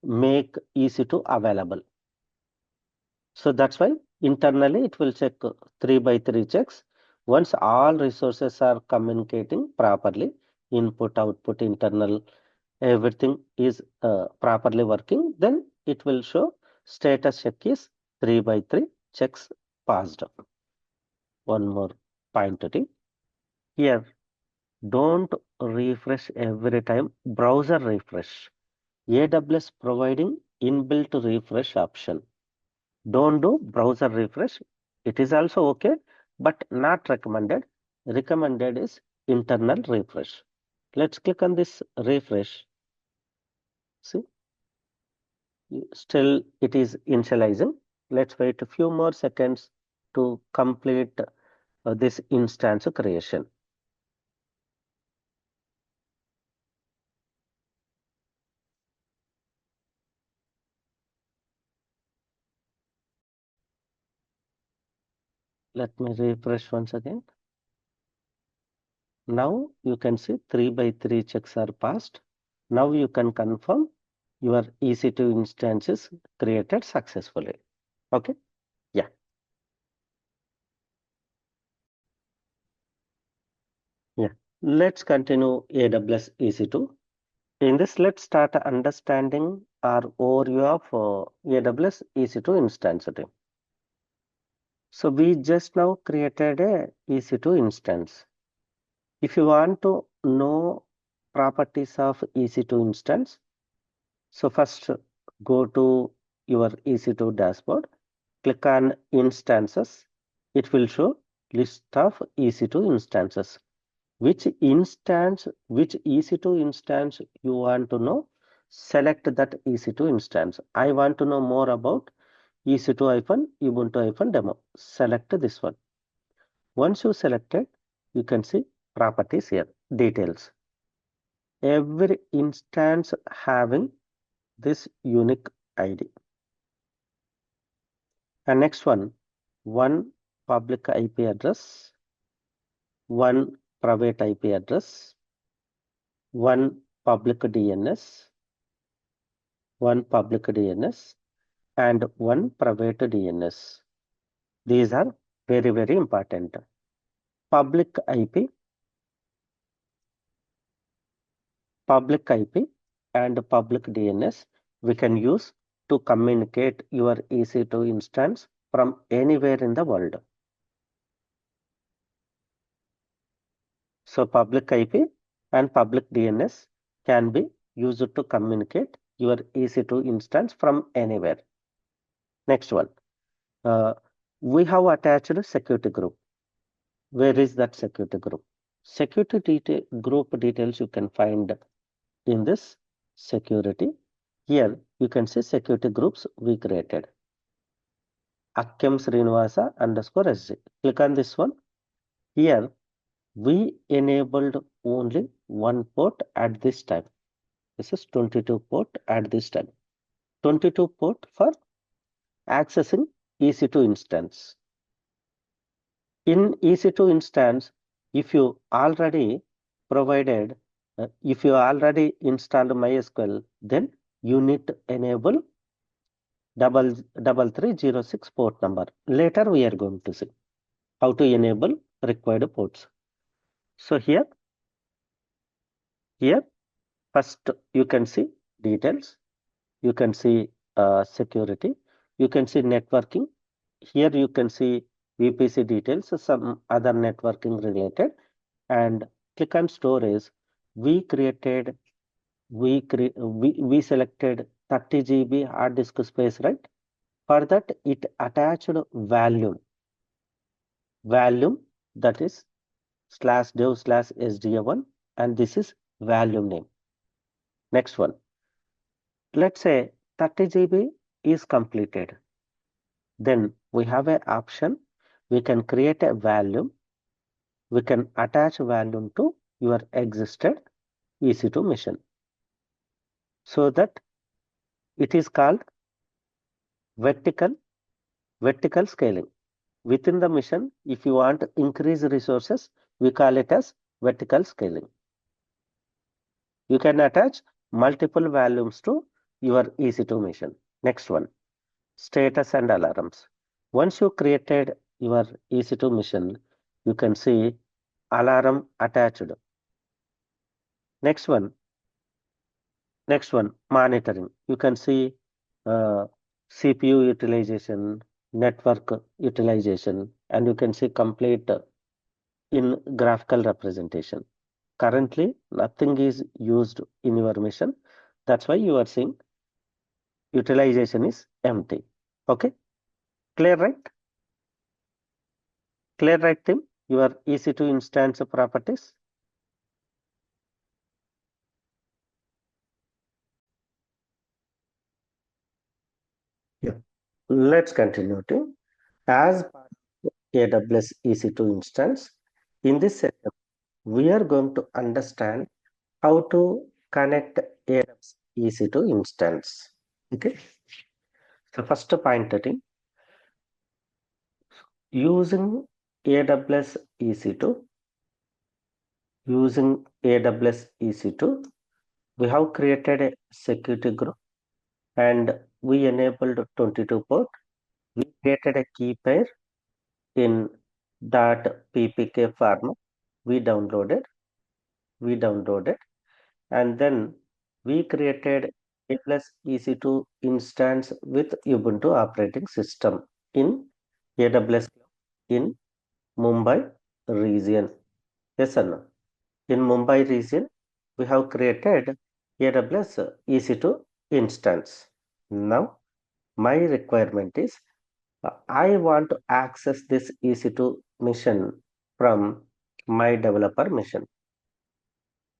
make EC2 available. So that's why internally it will check 3 by 3 checks. Once all resources are communicating properly, input, output, internal, everything is properly working, then it will show status check is 3 by 3 checks passed. One more point to take. Here, don't refresh every time. Browser refresh. AWS providing inbuilt refresh option. Don't do browser refresh. It is also okay, but not recommended. Recommended is internal refresh. Let's click on this refresh. See, still it is initializing. Let's wait a few more seconds to complete this instance creation. Let me refresh once again. Now you can see 3 by 3 checks are passed. Now you can confirm your EC2 instances created successfully. Okay. Yeah. Yeah. Let's continue AWS EC2. In this, let's start understanding our overview of AWS EC2 instance. So we just now created a EC2 instance. If you want to know properties of EC2 instance, so first go to your EC2 dashboard, click on instances. It will show list of EC2 instances. Which EC2 instance you want to know, select that EC2 instance. I want to know more about EC2-Ubuntu-demo. Select this one. Once you select it, you can see properties here, details. Every instance having this unique ID. And next one public IP address, one private IP address, one public DNS, one public DNS, and one private DNS. These are very, very important. Public IP, and public DNS we can use to communicate your EC2 instance from anywhere in the world. So public IP and public DNS can be used to communicate your EC2 instance from anywhere. Next one, we have attached a security group. Where is that security group? Security group details you can find in this security. Here you can see security groups we created. Akkem Sreenivas _SG. Click on this one. Here we enabled only one port at this time. This is 22 port at this time. 22 port for accessing EC2 instance. In EC2 instance, if you already provided, if you already installed MySQL, then you need to enable 3306 port number. Later we are going to see how to enable required ports. So here first you can see details, you can see security, you can see networking. Here you can see VPC details, some other networking related, and click on storage. we created, we selected 30 GB hard disk space, right? For that, it attached volume that is /dev/sda1, and this is volume name. Next one, let's say 30 GB is completed. Then we have an option. We can create a volume. We can attach volume to your existed EC2 machine. So that it is called vertical scaling. Within the mission, if you want to increase resources, we call it as vertical scaling. You can attach multiple volumes to your EC2 mission. Next one, status and alarms. Once you created your EC2 mission, you can see alarm attached. Next one, monitoring. You can see CPU utilization, network utilization, and you can see complete in graphical representation. Currently, nothing is used in your mission. That's why you are seeing utilization is empty. Okay, clear, right? Clear, right, Tim? Your EC2 instance properties. Yeah. Let's continue, Tim. As part of AWS EC2 instance, in this setup, we are going to understand how to connect AWS EC2 instance. Okay. So first point, Tim, using AWS EC2, we have created a security group and we enabled 22 port. We created a key pair in .ppk format. We downloaded, and then we created AWS EC2 instance with Ubuntu operating system in AWS in Mumbai region. Yes or no? In Mumbai region, we have created AWS EC2 instance. Now, my requirement is I want to access this EC2 mission from my developer mission.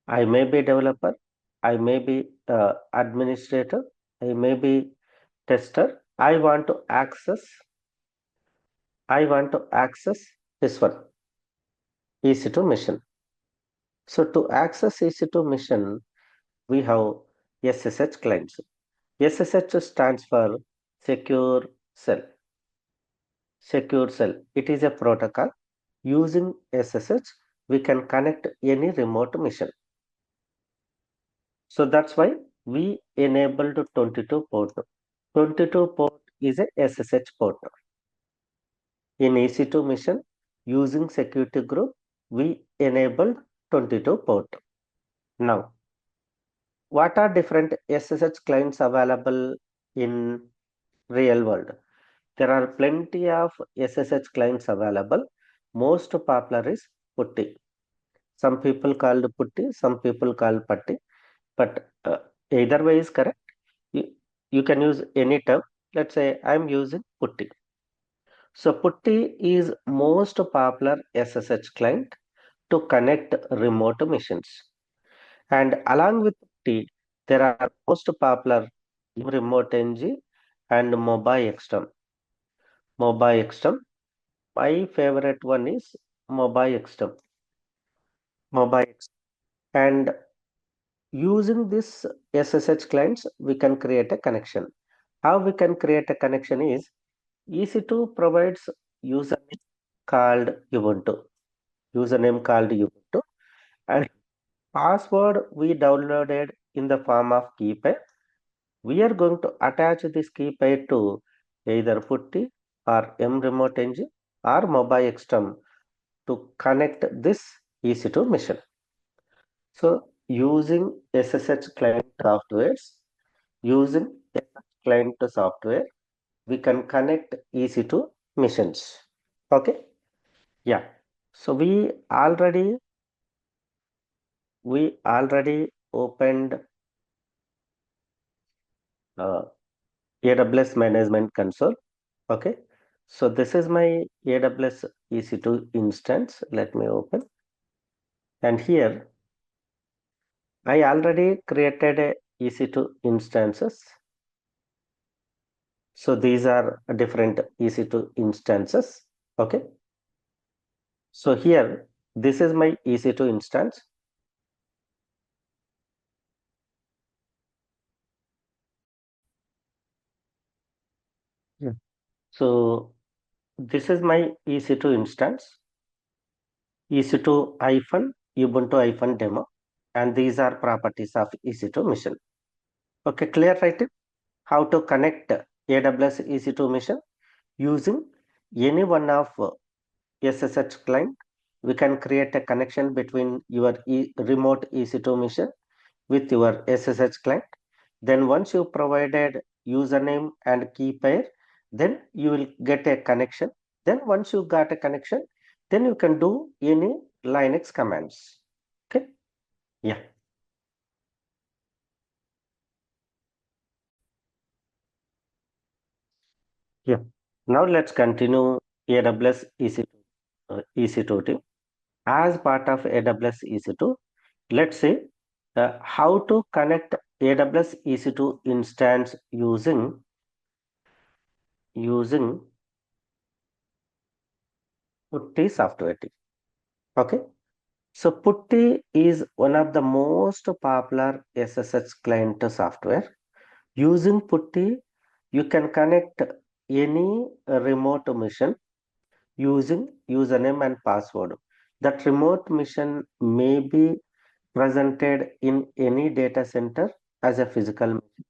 I may be developer, I may be administrator, I may be tester. I want to access this one, EC2 mission. So to access EC2 mission, we have SSH clients. SSH stands for secure shell. Secure shell. It is a protocol. Using SSH, we can connect any remote mission. So that's why we enabled 22 port. 22 port is a SSH port. In EC2 mission, using security group, we enabled 22 port. Now, what are different SSH clients available in real world? There are plenty of SSH clients available. Most popular is Putty. Some people called Putty, some people call Putty, but either way is correct. You can use any term. Let's say I'm using Putty. So Putty is most popular SSH client to connect remote missions. And along with Putty, there are most popular remote ng and mobile extreme. My favorite one is mobile extreme. And using this SSH clients, we can create a connection. How we can create a connection is EC2 provides username called Ubuntu, and password we downloaded in the form of key pair. We are going to attach this key pair to either Putty or mRemoteNG or mobile extreme to connect this EC2 mission. So using SSH client software, we can connect EC2 missions. Okay. Yeah. So we already we already opened AWS Management Console. Okay, so this is my AWS EC2 instance. Let me open. And here I already created a EC2 instances. So these are different EC2 instances. Okay, so here this is my EC2 instance. Yeah. So this is my EC2 instance, EC2 hyphen Ubuntu hyphen demo, and these are properties of EC2 mission. Okay, clear, right? How to connect AWS EC2 mission using any one of SSH client. We can create a connection between your remote EC2 mission with your SSH client. Then once you provided username and key pair, then you will get a connection. Then once you got a connection, then you can do any Linux commands. Okay. Yeah. Yeah. Now let's continue AWS EC2 team. As part of AWS EC2, let's see how to connect AWS EC2 instance using Putty software team. Okay. So Putty is one of the most popular SSH client software. Using Putty, you can connect any remote machine using username and password. That remote mission may be presented in any data center as a physical machine,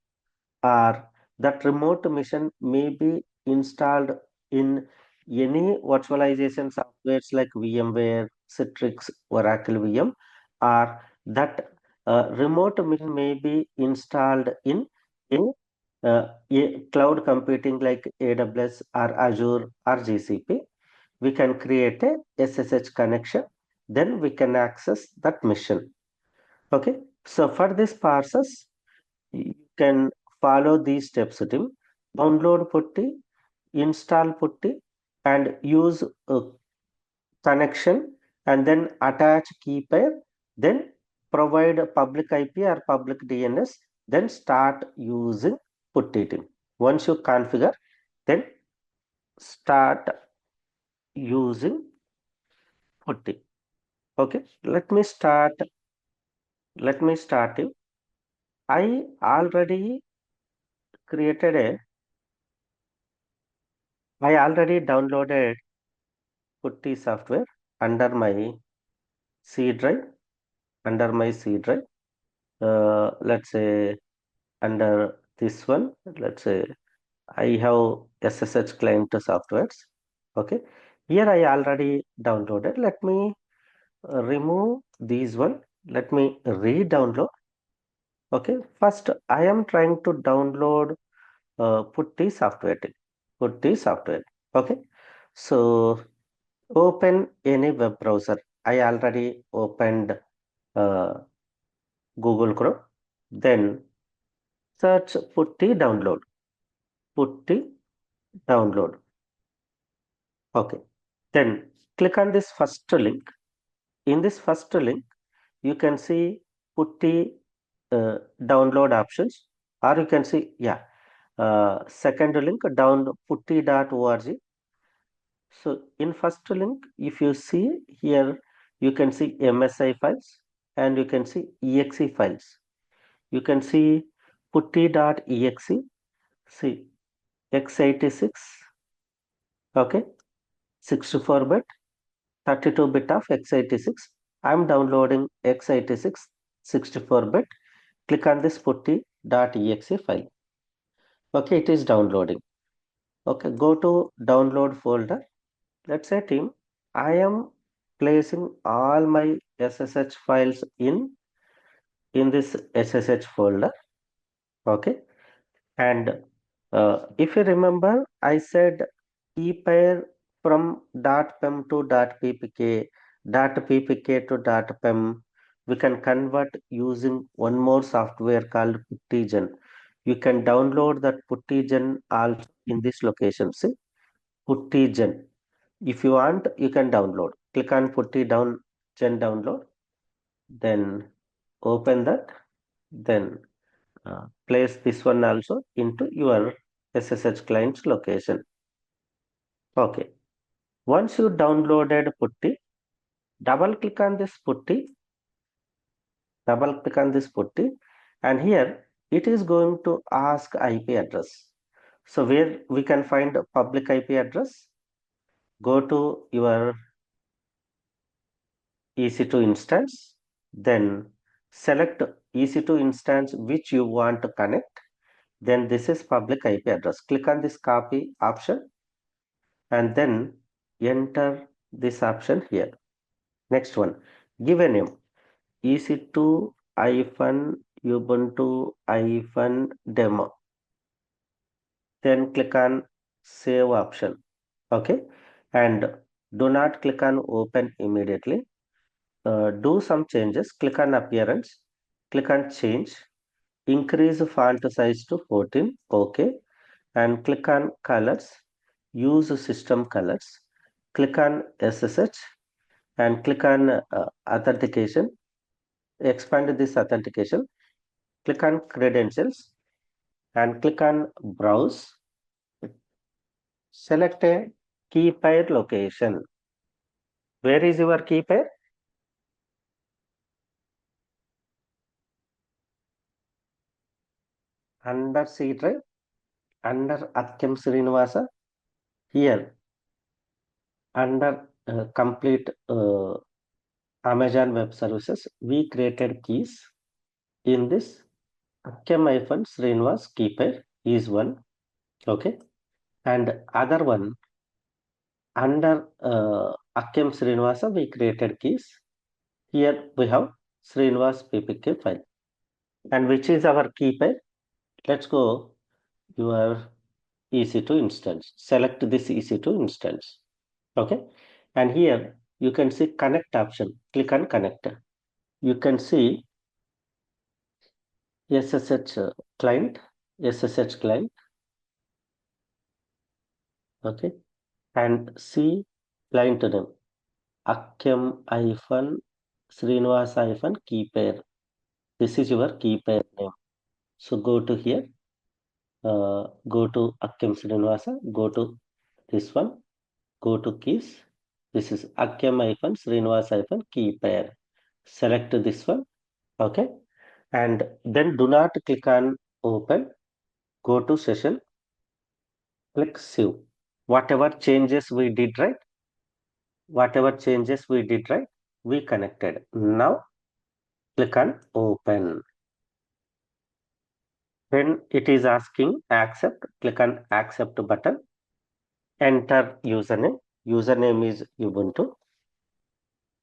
or that remote mission may be installed in any virtualization softwares like VMware, Citrix, Oracle VM, or that remote mission may be installed in a cloud computing like AWS or Azure or GCP. We can create a SSH connection, then we can access that mission. Okay, so for this process, you can follow these steps, team. Download Putty, install Putty, and use a connection, and then attach key pair, then provide a public IP or public DNS, then start using Putty team. Once you configure, then start using Putty. Okay, let me start it. I already created a I already downloaded Putty software under my C drive, under my C drive. Let's say under this one, let's say I have SSH client softwares. Okay, here I already downloaded. Let me remove these one. Let me re-download. Okay, first I am trying to download Putty software. Putty software. Okay, so open any web browser. I already opened uh, Google Chrome. Then search Putty download. Putty download. Okay. Then click on this first link. In this first link, you can see Putty download options, or you can see, yeah, second link down putty.org. So in first link, if you see here, you can see MSI files and you can see exe files. You can see putty.exe, see x86, okay, 64-bit, 32-bit of x86. I'm downloading x86 64-bit. Click on this putty.exe file. Okay, it is downloading. Okay, go to download folder. Let's say team, I am placing all my SSH files in this SSH folder. Okay, and if you remember, I said key pair from .pem to .ppk, .ppk to .pem. we can convert using one more software called Puttigen. You can download that Puttigen also in this location. See, Puttigen. If you want, you can download. Click on Puttigen download. Then open that. Then place this one also into your SSH client's location. Okay. Once you downloaded Putty, double click on this Putty, and here it is going to ask IP address. So where we can find public IP address, go to your EC2 instance, then select EC2 instance which you want to connect. Then this is public IP address. Click on this copy option and then enter this option here. Next one, give a name EC2 Ubuntu demo. Then click on save option. Okay, and do not click on open immediately. Do some changes. Click on appearance, click on change, increase font size to 14. Okay, and click on colors, use system colors, click on SSH and click on authentication, expand this authentication, click on credentials and click on browse, select a key pair location. Where is your key pair? Under C drive, under Akkem Sreenivas, here under complete Amazon Web Services, we created keys. In this Akkem Sreenivas key pair is one. Okay, and other one under Akkem Sreenivas, we created keys. Here we have Sreenivas PPK file. And which is our key pair? Let's go your EC2 instance. Select this EC2 instance. Okay. And here you can see connect option. Click on connect. You can see SSH client, SSH client. Okay. And see client name. Akkem Sreenivas key pair. This is your key pair name. So go to here. Go to Akkem Sreenivas. Go to this one. Go to keys. This is Akkem Sreenivas key pair. Select this one. Okay. And then do not click on open. Go to session. Click save. Whatever changes we did right. We connected. Now click on open. When it is asking accept, click on accept button. Enter username. Username is Ubuntu.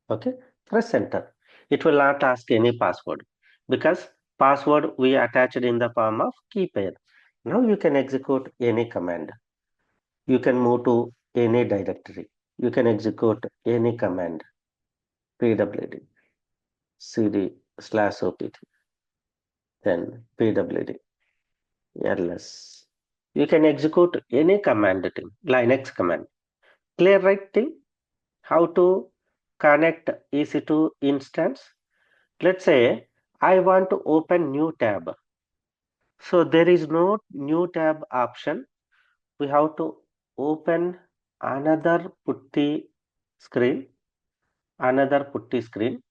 Okay, press enter. It will not ask any password because password we attached in the form of key pair. Now you can execute any command. You can move to any directory. You can execute any command. pwd cd/opt, then pwd ls. You can execute any command thing, Linux command. Clear right thing? How to connect EC2 instance? Let's say I want to open new tab. So there is no new tab option. We have to open another putty screen.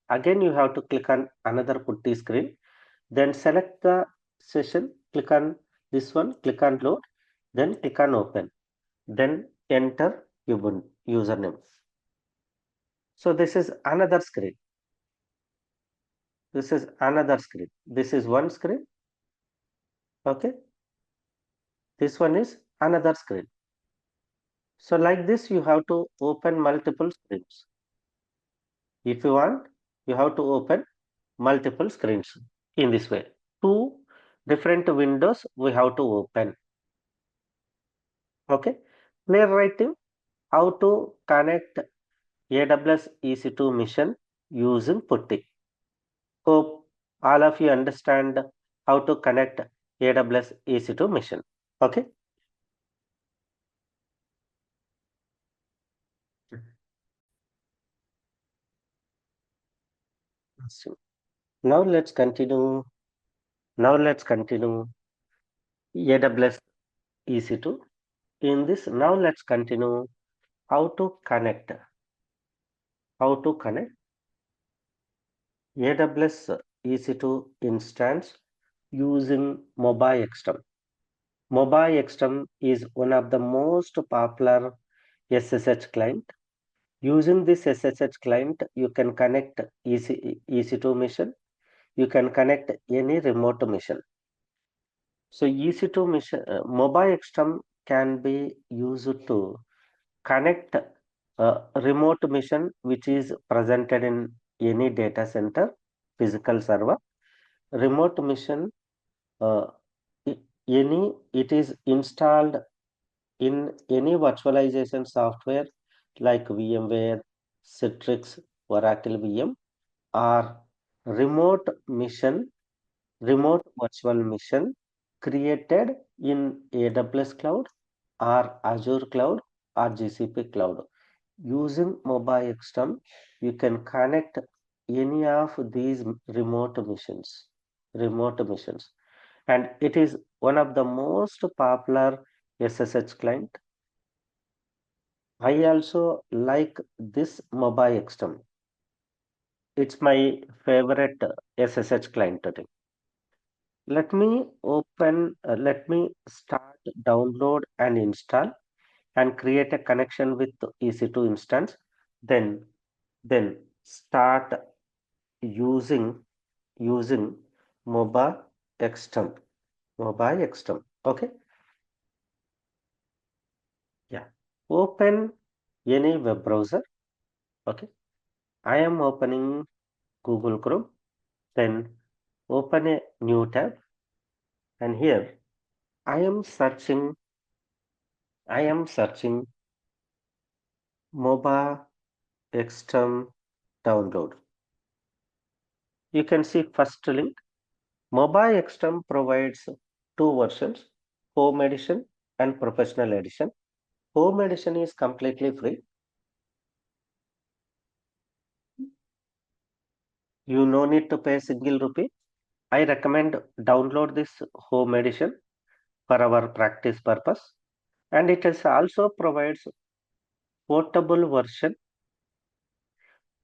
Again, you have to click on another putty screen. Then select the session. Click on this one. Click on load. Then click on open. Then enter Ubuntu username. So this is another screen. This is another screen. This is one screen. Okay. This one is another screen. So like this, you have to open multiple screens. If you want, you have to open multiple screens in this way. Two different windows we have to open. Okay. Clear writing how to connect AWS EC2 mission using Putty. Hope all of you understand how to connect AWS EC2 machine. Okay. So now let's continue. Now let's continue AWS EC2. In this, now let's continue how to connect. How to connect AWS EC2 instance using Mobile Xterm. Mobile Xterm is one of the most popular SSH client. Using this SSH client, you can connect EC2 machine. You can connect any remote machine. So EC2 machine, Mobile Xterm can be used to connect a remote machine which is presented in any data center, physical server. Remote machine, uh, it is installed in any virtualization software like VMware, Citrix, Oracle VM, or remote mission, remote virtual mission created in AWS cloud or Azure cloud or GCP cloud. Using Mobile Xterm, you can connect any of these remote missions, and it is one of the most popular SSH client. I also like this Mobile Xterm. It's my favorite SSH client today. Let me start, download and install and create a connection with EC2 instance. Then, then start using using Mobile Xterm. Mobile Xterm. Okay. Yeah. Open any web browser. Okay. I am opening Google Chrome. Then open a new tab, and here I am searching. I am searching Mobile Xterm download. You can see first link. Mobile Xterm provides two versions, Home Edition and Professional Edition. Home Edition is completely free. You no need to pay a single rupee. I recommend download this Home Edition for our practice purpose. And it is also provides portable version.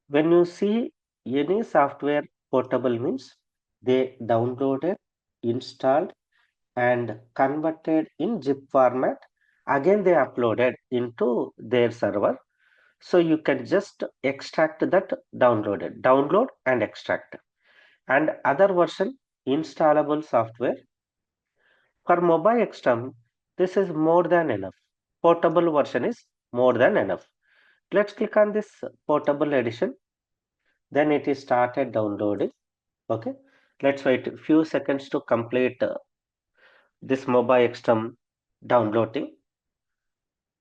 When you see any software portable means they downloaded, installed and converted in zip format. Again they uploaded into their server. So you can just extract that download and extract. And other version, installable software. For Mobile Xterm, this is more than enough. Portable version is more than enough. Let's click on this portable edition. Then it is started downloading. Okay. Let's wait a few seconds to complete this Mobile Xterm downloading.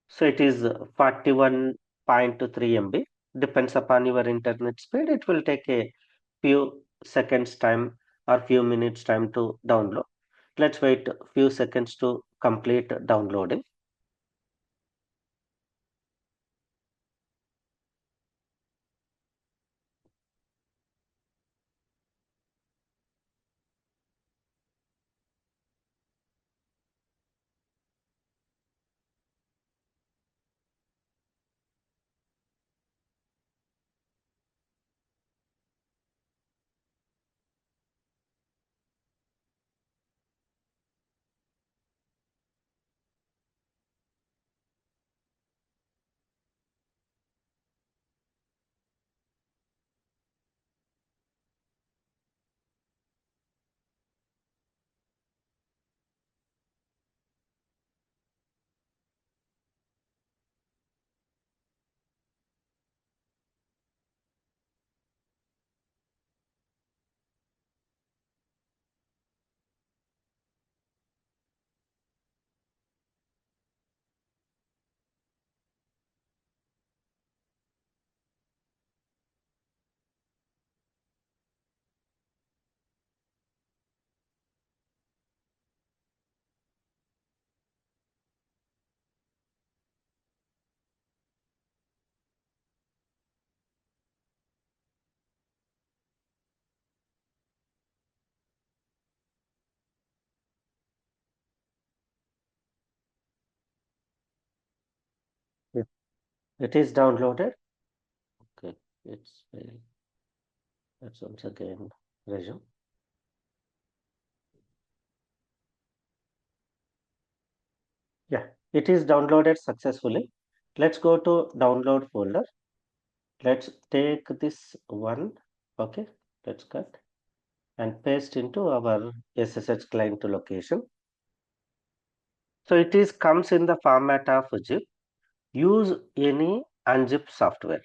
So it is 41.3 MB. Depends upon your internet speed. It will take a few seconds time or few minutes time to download. Let's wait a few seconds to complete downloading. It is downloaded. Okay, let's once again resume. Yeah, it is downloaded successfully. Let's go to download folder. Let's take this one. Okay, let's cut and paste into our SSH client location. So it is comes in the format of zip. Use any unzip software.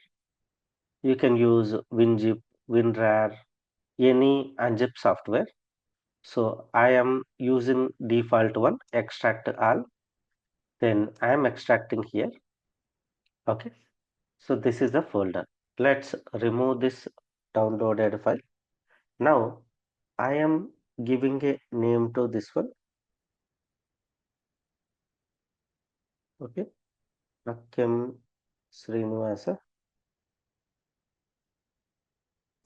You can use WinZip, WinRAR, any unzip software. So I am using default one, extract all. Then I am extracting here. Okay. So this is the folder. Let's remove this downloaded file. Now I am giving a name to this one. Okay. Akkem Sreenivas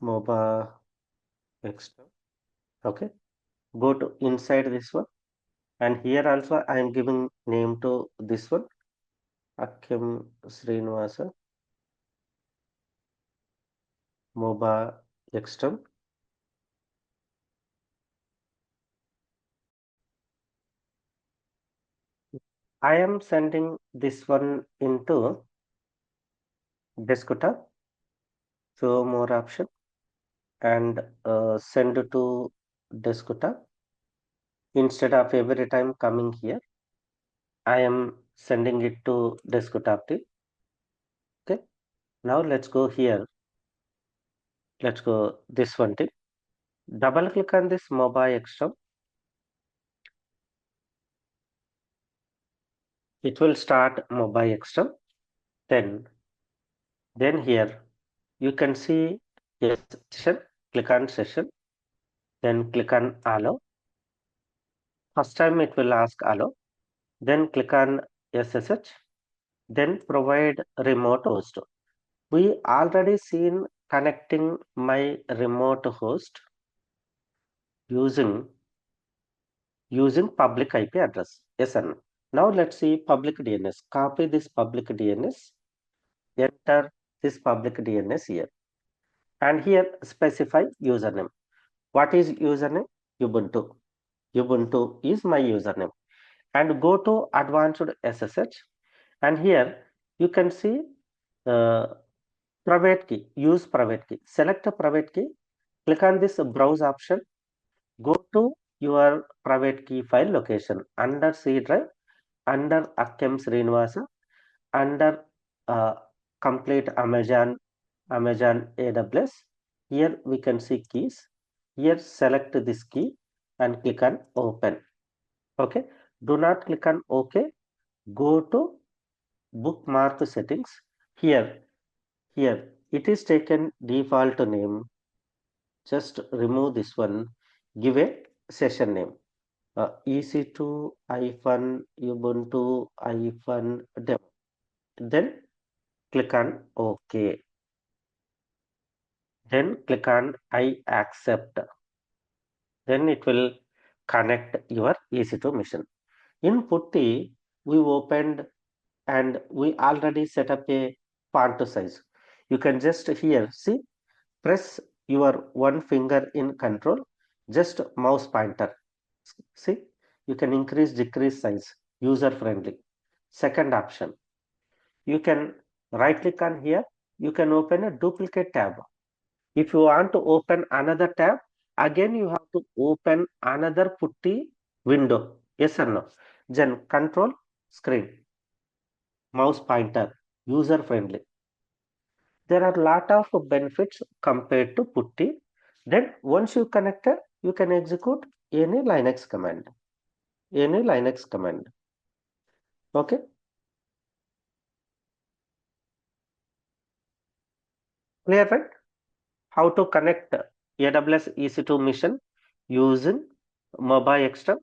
MOBA extra. Okay. Go to inside this one. And here also I am giving name to this one. Akkem Sreenivas MOBA extra. I am sending this one into desktop. So more option and send to desktop. Instead of every time coming here, I am sending it to desktop team. Okay. Now let's go here. Let's go this one team. Double click on this mobile extra. It will start mobile extra. Then here you can see a session. Click on session. Then click on allow. First time it will ask allow. Then click on SSH. Then provide remote host. We already seen connecting my remote host using public IP address. Yes or no? Now let's see public DNS. Copy this public DNS. Enter this public DNS here. And here specify username. What is username? Ubuntu. Ubuntu is my username. And go to advanced SSH. And here you can see uh, private key. Use private key. Select a private key. Click on this browse option. Go to your private key file location under C drive, under Akkem Sreenivas, under uh, complete Amazon AWS. Here we can see keys. Here select this key and click on open. Okay. Do not click on OK. Go to bookmark settings. Here it is taken default name. Just remove this one. Give a session name. EC2 hyphen Ubuntu hyphen demo. Then click on OK. Then click on I accept. Then it will connect your EC2 machine. In Putty, we opened and we already set up a font size. You can just here see, press your one finger in control, just mouse pointer. See, you can increase, decrease size, user friendly. Second option, you can right click on here, you can open a duplicate tab. If you want to open another tab, again you have to open another putty window. Yes or no? Then control screen, mouse pointer, user friendly. There are a lot of benefits compared to putty. Then once you connected, you can execute any Linux command. Any Linux command. Okay. Clear, right? How to connect AWS EC2 mission using mobile extra.